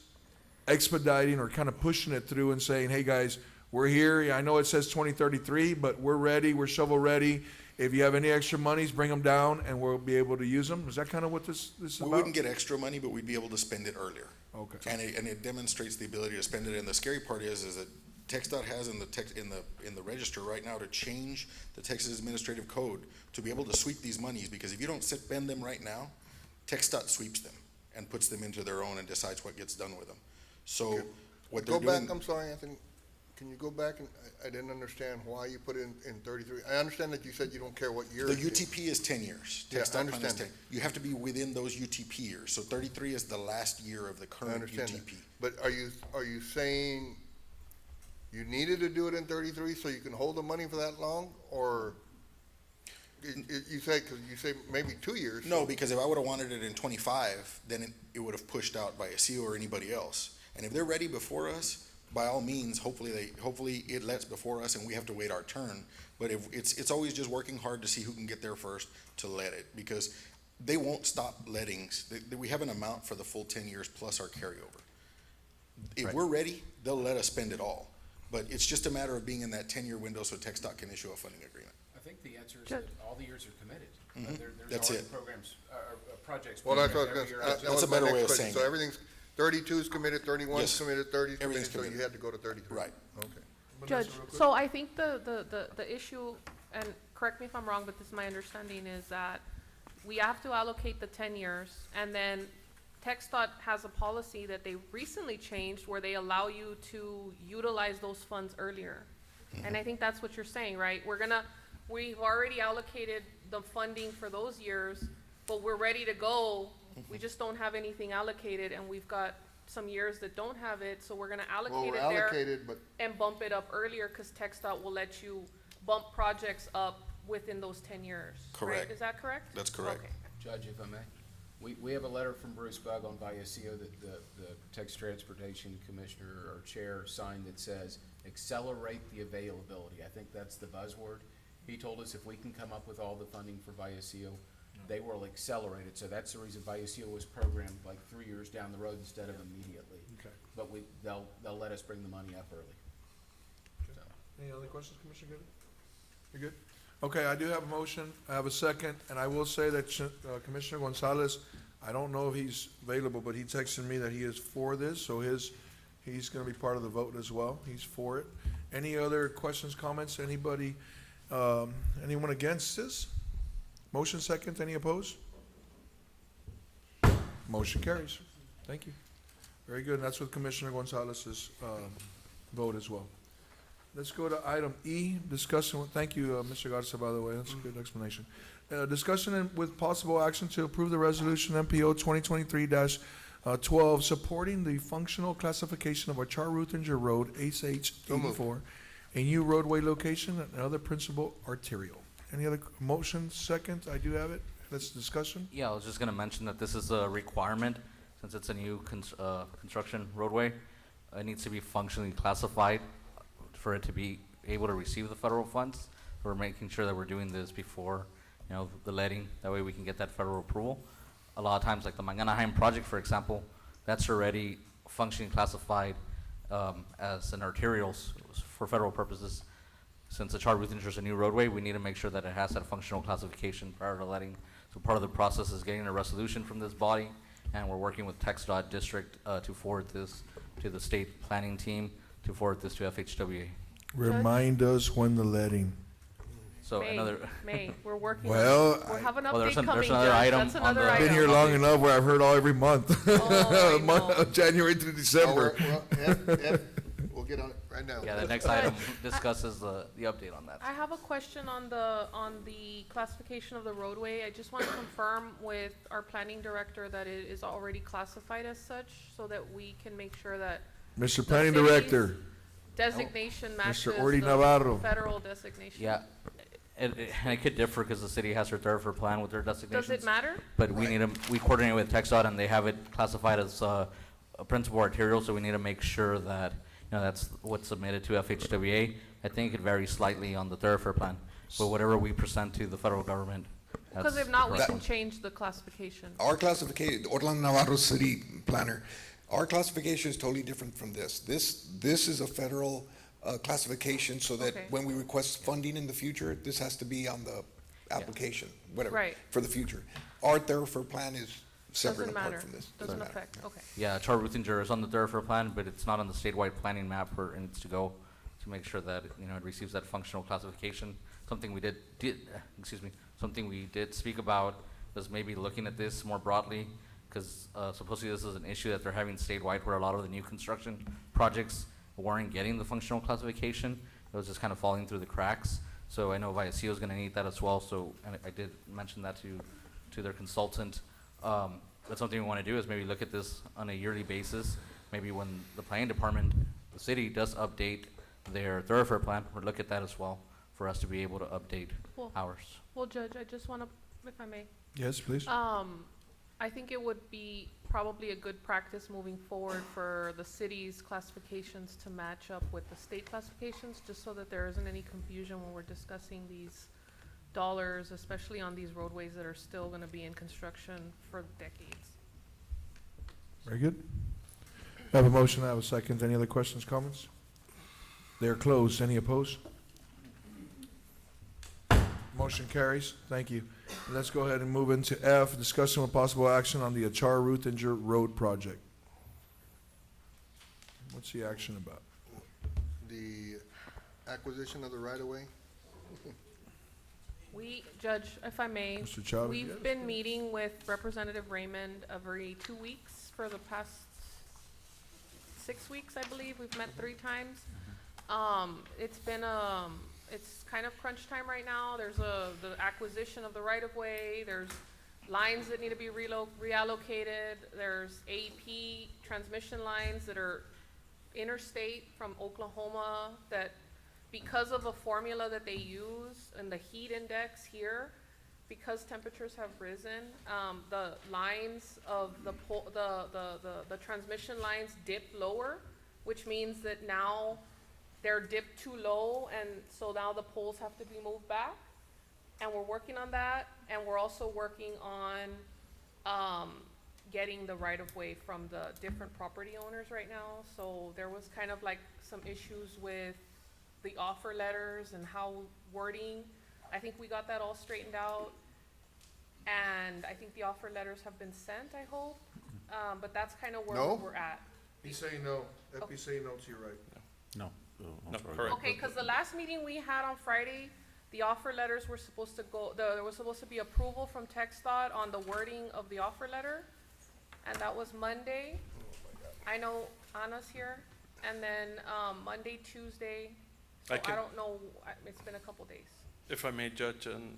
expediting or kind of pushing it through and saying, hey, guys, we're here. I know it says 2033, but we're ready. We're shovel ready. If you have any extra monies, bring them down and we'll be able to use them. Is that kind of what this is about? We wouldn't get extra money, but we'd be able to spend it earlier. Okay. And it demonstrates the ability to spend it. And the scary part is that TxDOT has in the register right now to change the Texas Administrative Code to be able to sweep these monies, because if you don't spend them right now, TxDOT sweeps them and puts them into their own and decides what gets done with them. So Okay. what they're Go back, doing. I'm sorry, Anthony, can you go back, and I didn't understand why you put it in 33. I understand that you said you don't care what year. The it's in. UTP is 10 years. Yeah, I TxDOT plan is understand 10. You have to be within those UTP years. So 33 is the last year of the I current understand that. UTP. But are you saying you needed to do it in 33 so you can hold the money for that long, or you say maybe 2 years? No, because if I would've wanted it in 25, then it would have pushed out by a CO or anybody else. And if they're ready before us, by all means, hopefully it lets before us and we have to wait our turn. But if it's always just working hard to see who can get there first to let it, because they won't stop lettings. We have an amount for the full 10 years plus our carryover. If Right. we're ready, they'll let us spend it all. But it's just a matter of being in that 10-year window so TxDOT can issue a funding agreement. I think the answer is Judge- that all the years are committed. There's That's already it. programs, projects. Well, that's what programmed I was every gonna, year. that That's was a my better next way of question. saying So it. everything's, 32 is committed, 31 is Yes. committed, 30 is committed, Everything's so you committed. had to go to 33. Right. Okay. Judge, so I think the issue, and correct me if I'm wrong, but this is my understanding, is that we have to allocate the 10 years, and then TxDOT has a policy that they recently changed where they allow you to utilize those funds earlier. And I think that's what you're saying, right? We've already allocated the funding for those years, but we're ready to go. We just don't have anything allocated, and we've got some years that don't have it, so we're gonna Well, allocate we're it there allocated, but and bump it up earlier, because TxDOT will let you bump projects up within those 10 years. Right? Correct. Is that correct? That's correct. Okay. Judge, if I may, we have a letter from Bruce Bug on Vallecillo that the Texas Transportation Commissioner or Chair signed that says, accelerate the availability. I think that's the buzzword. He told us if we can come up with all the funding for Vallecillo, they will accelerate it. So that's the reason Vallecillo was programmed like 3 years down the road instead of immediately. Okay. But they'll let us bring the money up early. So. Any other questions, Commissioner Gooding? You good? Okay, I do have a motion, I have a second, and I will say that Commissioner Gonzalez, I don't know if he's available, but he texted me that he is for this, so he's gonna be part of the vote as well, he's for it. Any other questions, comments, anybody, anyone against this? Motion second, any opposed? Motion carries, thank you. Very good, and that's with Commissioner Gonzalez's, vote as well. Let's go to item E, discussion, thank you, Mr. Garza, by the way, that's a good explanation. Discussion with possible action to approve the resolution MPO 2023-12, supporting the functional classification of a Char-Ruthinger Road, ASH So moved. 84, a new roadway location and other principal arterial. Any other motions? Second, I do have it. Let's discussion. Yeah, I was just gonna mention that this is a requirement, since it's a new construction roadway. It needs to be functionally classified for it to be able to receive the federal funds. We're making sure that we're doing this before, the letting, that way we can get that federal approval. A lot of times, like the Manganaheim project, for example, that's already functionally classified, as an arterial for federal purposes. Since the Char-Ruthinger is a new roadway, we need to make sure that it has that functional classification prior to letting. So part of the process is getting a resolution from this body, and we're working with TxDOT District, to forward this to the state planning team, to forward this to FHWA. Remind us when the letting. So another, May, we're working Well, on, we'll have an Well, update there's coming, another Judge. item That's on another the- item. Been here long enough where I've heard all every month. Oh, I know. January through December. We'll get on it right now. yeah, the next item discusses the update on that. I have a question on the classification of the roadway. I just want to confirm with our planning director that it is already classified as such, so that we can make sure that Mr. Planning city's Director, designation matches Ordi the Navarro. federal designation. Yeah, and it could differ because the city has their thoroughfare plan with their designations. Does it matter? But we coordinate with TxDOT and they have it classified as a principal arterial, so we need to make sure that, that's what's submitted to FHWA. I think it varies slightly on the thoroughfare plan, but whatever we present to the federal government, that's Because if the not, we correct can one. change the classification. Our classification, Orlando Navarro City Planner, our classification is totally different from this. This is a federal classification, so that Okay. when we request funding in the future, this has to be on the application, whatever, Right. for the future. Our thoroughfare plan is separate Doesn't apart matter. from this. Doesn't matter. affect, okay. Yeah, Char-Ruthinger is on the thoroughfare plan, but it's not on the statewide planning map where it needs to go to make sure that, it receives that functional classification. Something we something we did speak about was maybe looking at this more broadly, because supposedly this is an issue that they're having statewide where a lot of the new construction projects weren't getting the functional classification. It was just kind of falling through the cracks. So I know Vallecillo is gonna need that as well, so, and I did mention that to their consultant. That's something we wanna do, is maybe look at this on a yearly basis. Maybe when the planning department, the city does update their thoroughfare plan, or look at that as well, for us to be able to update Well- ours. Well, Judge, I just wanna, if I may, Yes, please. I think it would be probably a good practice moving forward for the city's classifications to match up with the state classifications, just so that there isn't any confusion when we're discussing these dollars, especially on these roadways that are still gonna be in construction for decades. Very good. I have a motion, I have a second. Any other questions, comments? They're closed. Any opposed? Motion carries. Thank you. Let's go ahead and move into F, discussion with possible action on the Achar Ruthinger Road project. What's the action about? The acquisition of the right-of-way. We, Judge, if I may, Mr. Chavez? we've been meeting with Representative Raymond every 2 weeks for the past 6 weeks, I believe. We've met 3 times. It's been, it's kind of crunch time right now. There's the acquisition of the right-of-way, there's lines that need to be reallocated, there's AP transmission lines that are interstate from Oklahoma that, because of a formula that they use and the heat index here, because temperatures have risen, the lines of the transmission lines dip lower, which means that now they're dipped too low, and so now the poles have to be moved back. And we're working on that, and we're also working on getting the right-of-way from the different property owners right now. So there was kind of like some issues with the offer letters and how wording. I think we got that all straightened out, and I think the offer letters have been sent, I hope. But that's kind of where No? we're at. He's saying no. He's saying no to your right. No. I'm No, sorry. correct. Okay, because the last meeting we had on Friday, the offer letters were supposed to go, there was supposed to be approval from TxDOT on the wording of the offer letter, and that was Monday. I know Anna's here, and then, Monday, Tuesday, so I I can- don't know, it's been a couple days. If I may, Judge and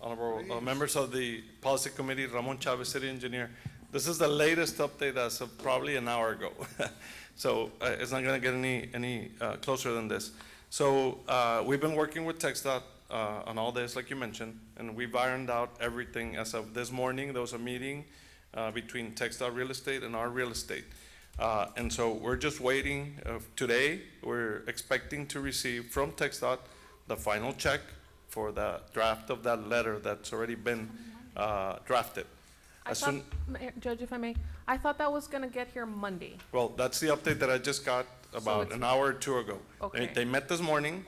honorable members of the Policy Committee, Ramon Chavez, City Engineer, this is the latest update as of probably an hour ago. So it's not going to get any closer than this. So we've been working with TxDOT on all this, like you mentioned, and we've ironed out everything as of this morning. There was a meeting between TxDOT Real Estate and our real estate. And so we're just waiting. Today, we're expecting to receive from TxDOT the final check for the draft of that letter that's already been drafted. I As thought, soon, Judge, if I may, I thought that was gonna get here Monday. well, that's the update that I just got about it's- an hour or 2 ago. Okay. They met this morning,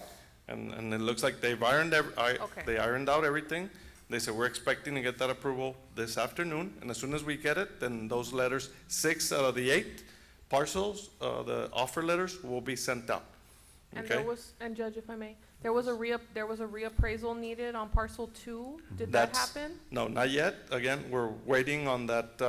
and it looks like they've ironed Okay. they ironed out everything. They said, we're expecting to get that approval this afternoon, and as soon as we get it, then those letters, 6 out of the 8 parcels, the offer letters will be sent out. And Okay? there was, and Judge, if I may, there was a reappraisal needed on parcel 2. Did that That's- happen? No, not yet. Again, we're waiting on that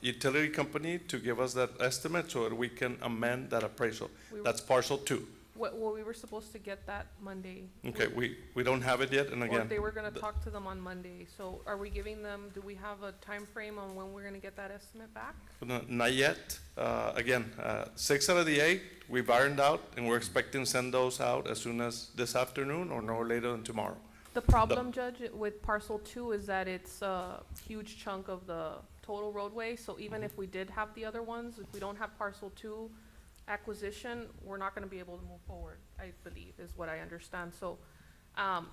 utility company to give us that estimate so that we can amend that appraisal. We were- That's parcel 2. Well, we were supposed to get that Monday. Okay, we don't have it yet, and Or again. they were gonna the- talk to them on Monday. So are we giving them, do we have a time frame on when we're gonna get that estimate back? No, not yet. Again, 6 out of the 8, we've ironed out, and we're expecting to send those out as soon as this afternoon or no later than tomorrow. The problem, Judge, with parcel 2 is that it's a huge chunk of the total roadway. So even if we did have the other ones, if we don't have parcel 2 acquisition, we're not gonna be able to move forward, I believe, is what I understand. So,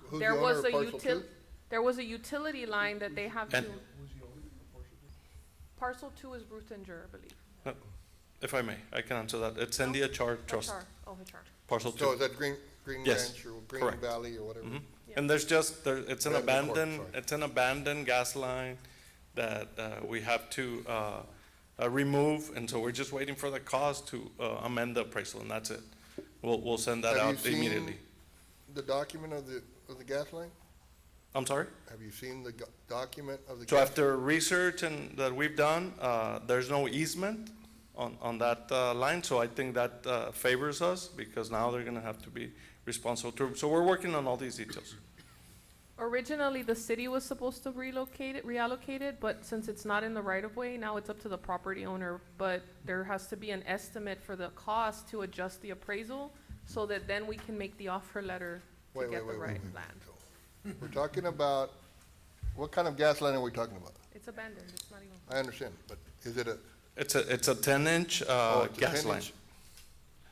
Who's there the owner was of a parcel 2? there was a utility line that they have to. And- Parcel 2 is Ruthinger, I believe. If I may, I can answer that. It's in the HR trust, HR. Oh, HR. parcel So 2. is that Green Yes, Ranch or Green correct. Valley or whatever? Mhm. Yeah. And there's just, it's an Beverly Court, abandoned gas line that we have to remove, and so we're just waiting for the cost to amend the appraisal, and that's it. We'll send that Have you out seen immediately. The document of the gas line? I'm sorry? Have you seen the document of the So gas? after research and that we've done, there's no easement on that line, so I think that favors us, because now they're gonna have to be responsible to, so we're working on all these details. Originally, the city was supposed to reallocate it, but since it's not in the right of way, now it's up to the property owner. But there has to be an estimate for the cost to adjust the appraisal, so that then we can make the offer letter to Wait, get wait, the wait, right wait. land. We're talking about, what kind of gas line are we talking about? It's abandoned, it's not even. I understand, but is it a, It's a 10-inch, oh, it's a gas 10 line. inch?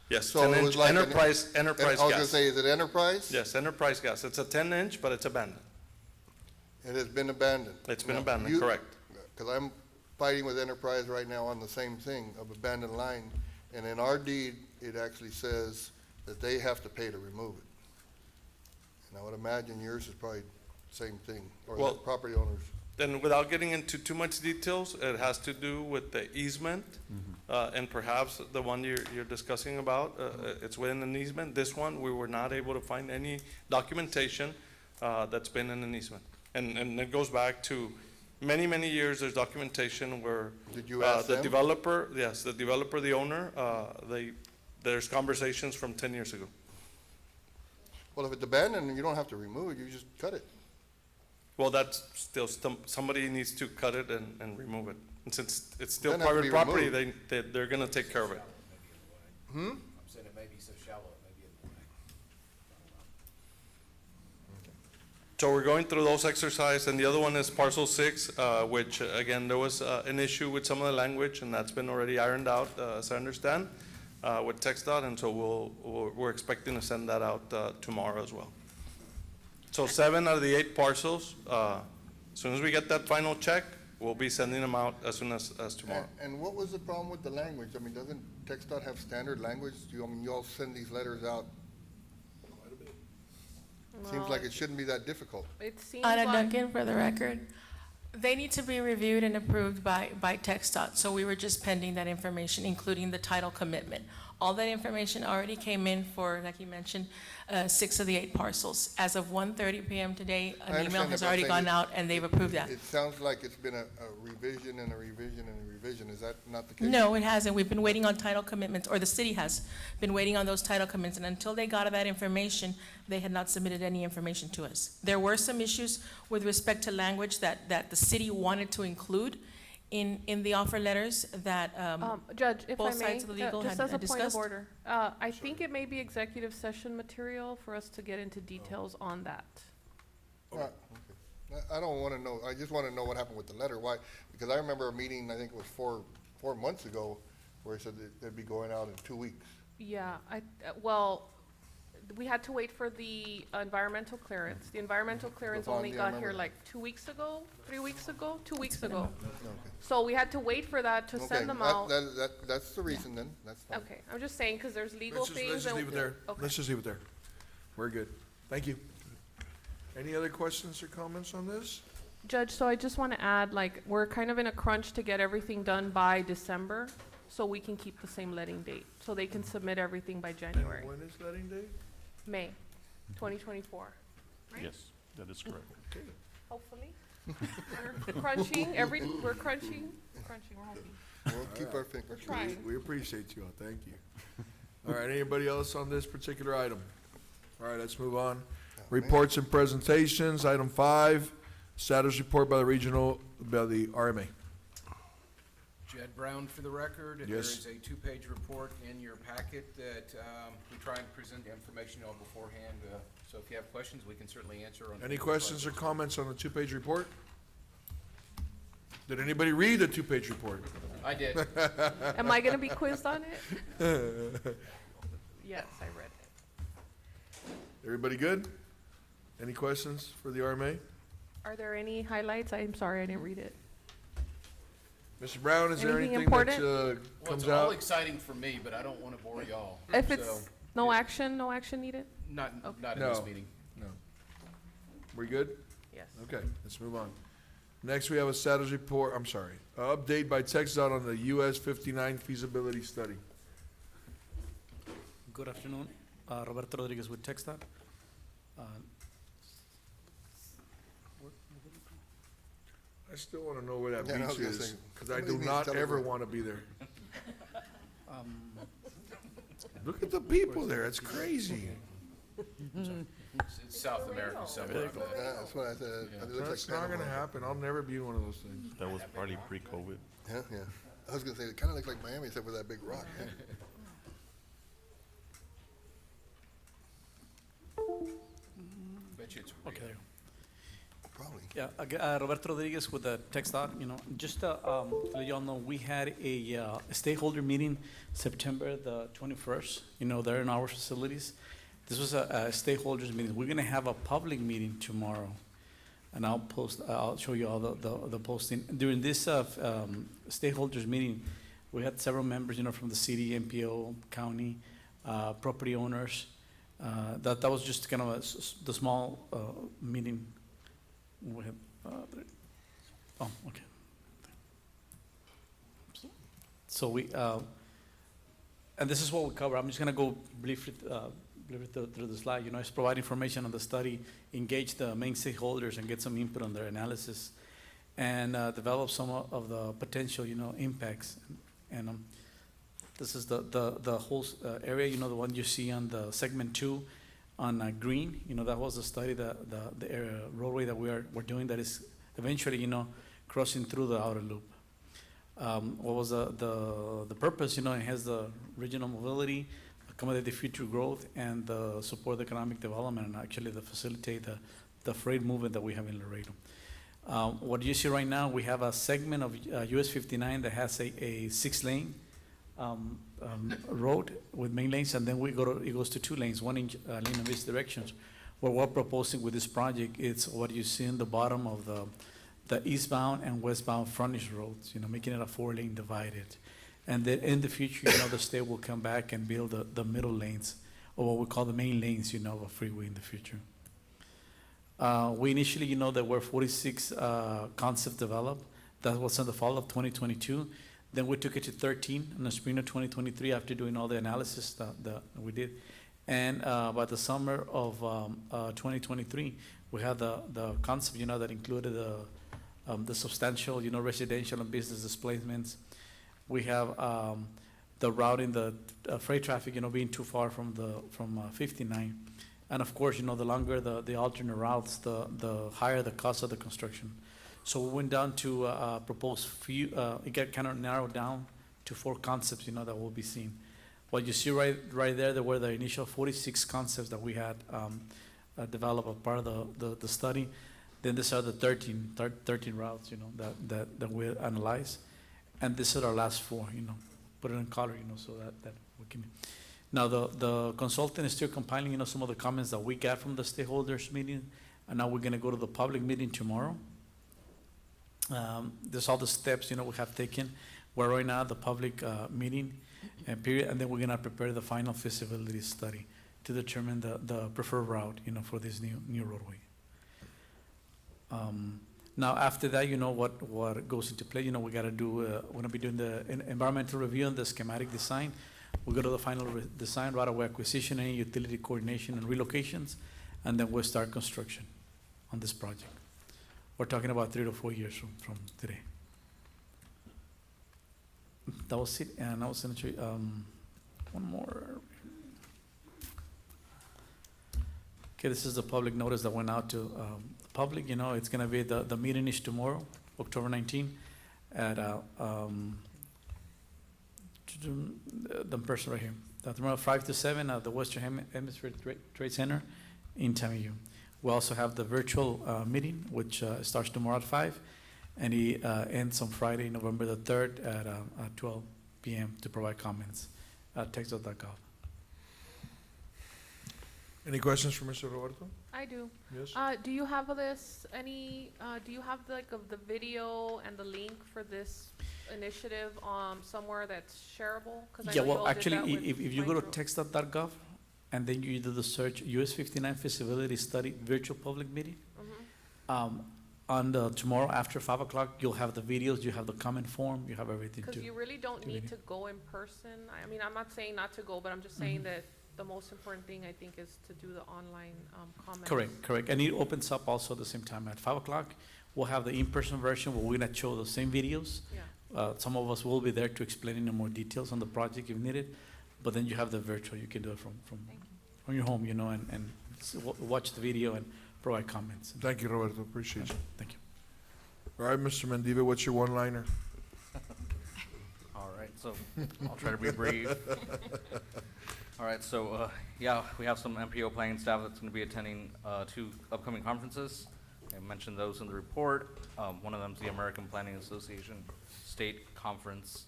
Yes, So it 10-inch, was like an- enterprise I was gonna gas. say, is it Enterprise? Yes, enterprise gas. It's a 10-inch, but it's abandoned. It has been abandoned. It's been Now, abandoned, you- correct. Cause I'm fighting with Enterprise right now on the same thing of abandoned line, and in our deed, it actually says that they have to pay to remove it. And I would imagine yours is probably same thing, or the Well- property owners. Then without getting into too much details, it has to do with the easement, and perhaps the one you're discussing about, it's within an easement. This one, we were not able to find any documentation, that's been in an easement. And it goes back to many, many years, there's documentation where. Did you ask The them? developer, yes, the developer, the owner, there's conversations from 10 years ago. Well, if it's abandoned, you don't have to remove it, you just cut it. Well, that's still, somebody needs to cut it and remove it. And since it's still Doesn't have to private be property, removed. they're gonna take care of it. Hmm? I'm saying it may be so shallow, it may be in the way. So we're going through those exercises, and the other one is parcel 6, which, again, there was an issue with some of the language, and that's been already ironed out, as I understand, with TxDOT, and so we're expecting to send that out tomorrow as well. So 7 out of the 8 parcels, as soon as we get that final check, we'll be sending them out as soon as tomorrow. And what was the problem with the language? I mean, doesn't TxDOT have standard language? I mean, you all send these letters out. Seems like it shouldn't be that difficult. It seems Anna like. Duncan, for the record. They need to be reviewed and approved by TxDOT, so we were just pending that information, including the title commitment. All that information already came in for, like you mentioned, 6 of the 8 parcels. As of 1:30 PM today, I an email understand has that, but already I'm gone saying out, and they've approved that. It sounds like it's been a revision and a revision and a revision. Is that not the case? No, it hasn't. We've been waiting on title commitments, or the city has been waiting on those title commitments, and until they got that information, they had not submitted any information to us. There were some issues with respect to language that the city wanted to include in the offer letters that, Judge, if I both may, sides of the legal just had as a point of discussed. order, I think it may be executive session material for us to get into details on that. Okay. I don't want to know, I just want to know what happened with the letter. Why? Because I remember a meeting, I think it was four months ago, where it said that they'd be going out in 2 weeks. Yeah, well, we had to wait for the environmental clearance. The environmental clearance The bond, only yeah, I got here remember like 2 weeks ago, 3 weeks ago, 2 weeks ago. Okay. So we had to wait for that to Okay, send them that- out. That's the reason then, that's fine. Okay, I'm just saying, because there's legal Let's things. just leave it there. Okay. Let's just leave it there. We're good. Thank you. Any other questions or comments on this? Judge, so I just want to add, like, we're kind of in a crunch to get everything done by December, so we can keep the same letting date, so they can submit everything by January. When is letting date? May 2024, Yes, that is correct. Okay. hopefully. We're crunching, we're crunching, we're hoping. We'll keep our fingers. We're trying. We appreciate you all, thank you. All right, anybody else on this particular item? All right, let's move on. Reports and presentations, item 5, status report by the RMA. Jed Brown for the record. There Yes. is a 2-page report in your packet that we try and present the information on beforehand. So if you have questions, we can certainly answer on. Any questions or comments on the 2-page report? Did anybody read the 2-page report? I did. Am I gonna be quizzed on it? Yes, I read it. Everybody good? Any questions for the RMA? Are there any highlights? I'm sorry, I didn't read it. Mr. Brown, is there Anything anything that important? Well, comes it's all out? exciting for me, but I don't want to bore y'all. If So, it's no action needed? Not in No. this meeting. No. We good? Yes. Okay, let's move on. Next, we have a status report, update by TxDOT on the US 59 feasibility study. Good afternoon. Roberto Rodriguez with TxDOT. I still want to know where that Yeah, I was beach gonna is, say, because I somebody do needs to not tell us ever where. want to be there. Um, Look at the people there, it's crazy. It's South American summer. That's what I said. Yeah. It looks That's like not Panama. gonna happen. I'll never be one of those things. That was probably pre-COVID. Yeah, yeah. I was gonna say, it kinda looks like Miami except for that big rock. Bet you it's real. Okay. Probably. Yeah, Roberto Rodriguez with the TxDOT, just to let y'all know, we had a stakeholder meeting September the 21st, there in our facilities. This was a stakeholders meeting. We're gonna have a public meeting tomorrow. And I'll show you all the posting. During this stakeholders meeting, we had several members, from the city, MPO, county, property owners. That was just kind of the small meeting. We have, okay. So and this is what we cover. I'm just gonna go briefly through the slide. It's provide information on the study, engage the main stakeholders and get some input on their analysis, and develop some of the potential, impacts. And this is the whole area, the one you see on the segment 2 on green. That was the study, the area roadway that we're doing that is eventually, crossing through the outer loop. What was the purpose? It has the regional mobility, accommodate the future growth, and support the economic development, and actually to facilitate the freight movement that we have in Laredo. What you see right now, we have a segment of US 59 that has a 6-lane road with main lanes, and then it goes to 2 lanes, one in lane in each directions. What we're proposing with this project is what you see in the bottom of the eastbound and westbound frontage roads, making it a 4-lane divided. And then in the future, the state will come back and build the middle lanes, or what we call the main lanes, of a freeway in the future. We initially, there were 46 concepts developed. That was in the fall of 2022. Then we took it to 13 in the spring of 2023 after doing all the analysis that we did. And by the summer of 2023, we had the concept, that included the substantial, residential and business displacements. We have the route in the freight traffic, being too far from 59. And of course, the longer the alternate routes, the higher the cost of the construction. So we went down to propose it got kind of narrowed down to 4 concepts, that will be seen. What you see right there were the initial 46 concepts that we had developed as part of the study. Then these are the 13 routes, that we analyzed. And this is our last 4, put it in color, so that we can. Now, the consultant is still compiling, some of the comments that we got from the stakeholders meeting, and now we're gonna go to the public meeting tomorrow. There's all the steps, we have taken. We're right now at the public meeting and period, and then we're gonna prepare the final feasibility study to determine the preferred route, for this new roadway. Now, after that, what goes into play, we gotta do, we're gonna be doing the environmental review and the schematic design. We'll go to the final design, right-of-way acquisition, and utility coordination and relocations, and then we'll start construction on this project. We're talking about 3 to 4 years from today. That was it, and I was gonna show you, one more. Okay, this is the public notice that went out to the public. It's gonna be the meeting is tomorrow, October 19, at the person right here. Tomorrow 5 to 7 at the Western Hemisphere Trade Center in Tamiyu. We also have the virtual meeting, which starts tomorrow at 5, and it ends on Friday, November the 3rd at 12 p.m. to provide comments at texas.gov. Any questions for Mr. Roberto? I do. Yes? Do you have this, do you have of the video and the link for this initiative somewhere that's shareable? 'Cause I Yeah, know well, y'all did actually, that with if you go to Micro. texas.gov, and then you do the search US 59 feasibility study virtual public meeting, on the tomorrow after 5 o'clock, you'll have the videos, you have the comment form, you have everything Because too. you really don't need to go in person. I mean, I'm not saying not to go, but I'm just saying that the most important thing, I think, is to do the online comments. Correct. And it opens up also at the same time. At 5 o'clock, we'll have the in-person version where we're gonna show the same videos. Yeah. Some of us will be there to explain in more details on the project if needed, but then you have the virtual, you can do it from on your home, and watch the video and provide comments. Thank you, Roberto, appreciate you. Thank you. All right, Mr. Mendive, what's your one-liner? All right, so I'll try to be brief. All right, so, yeah, we have some MPO planning staff that's gonna be attending, 2 upcoming conferences. I mentioned those in the report. One of them's the American Planning Association State Conference.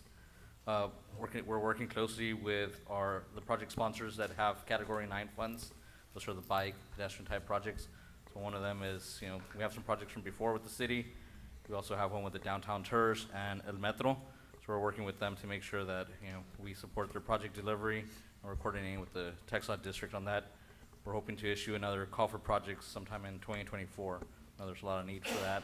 We're working closely with the project sponsors that have Category 9 funds. Those are the bike, pedestrian type projects. So one of them is, we have some projects from before with the city. We also have one with the Downtown Tours and El Metro. So we're working with them to make sure that, we support their project delivery, and we're coordinating with the TxDOT district on that. We're hoping to issue another call for projects sometime in 2024. Now, there's a lot of need for that.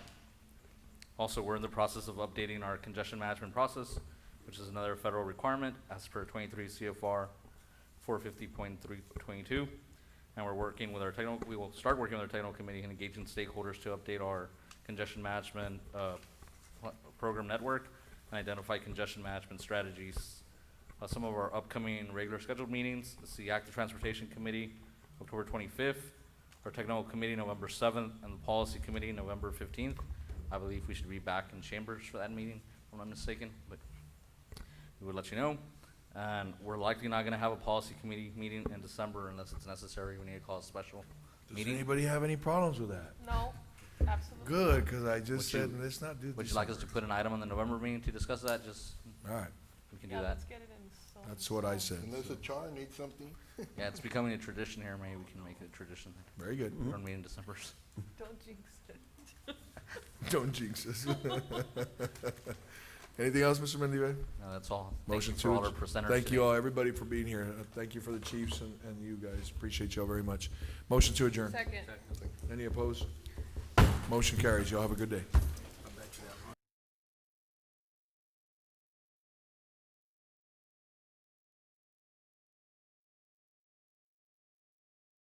Also, we're in the process of updating our congestion management process, which is another federal requirement as per 23 CFR 450.322. And we're working with we will start working with our technical committee and engaging stakeholders to update our congestion management program network and identify congestion management strategies. Some of our upcoming regular scheduled meetings, it's the Active Transportation Committee, October 25th, our Technical Committee, November 7th, and the Policy Committee, November 15th. I believe we should be back in chambers for that meeting, if I'm not mistaken, but we would let you know. And we're likely not gonna have a Policy Committee meeting in December unless it's necessary. We need to call a special Does meeting. anybody have any problems with that? No, absolutely. Good, because I just Would said, you- let's not do this. Would you like us to put an item on the November meeting to discuss that? Just, All right, we can do Yeah, that. let's get it in. So that's what I said. Unless a char needs something. Yeah, it's becoming a tradition here. Maybe we can make it a tradition. Very good. For our meeting in December. Don't jinx it. Don't jinx us. Anything else, Mr. Mendive? No, that's all. Motion Thank you for all to our presenters Thank you today. all, everybody, for being here. Thank you for the chiefs and you guys. Appreciate y'all very much. Motion to adjourn. Second. Any opposed? Motion carries. Y'all have a good day.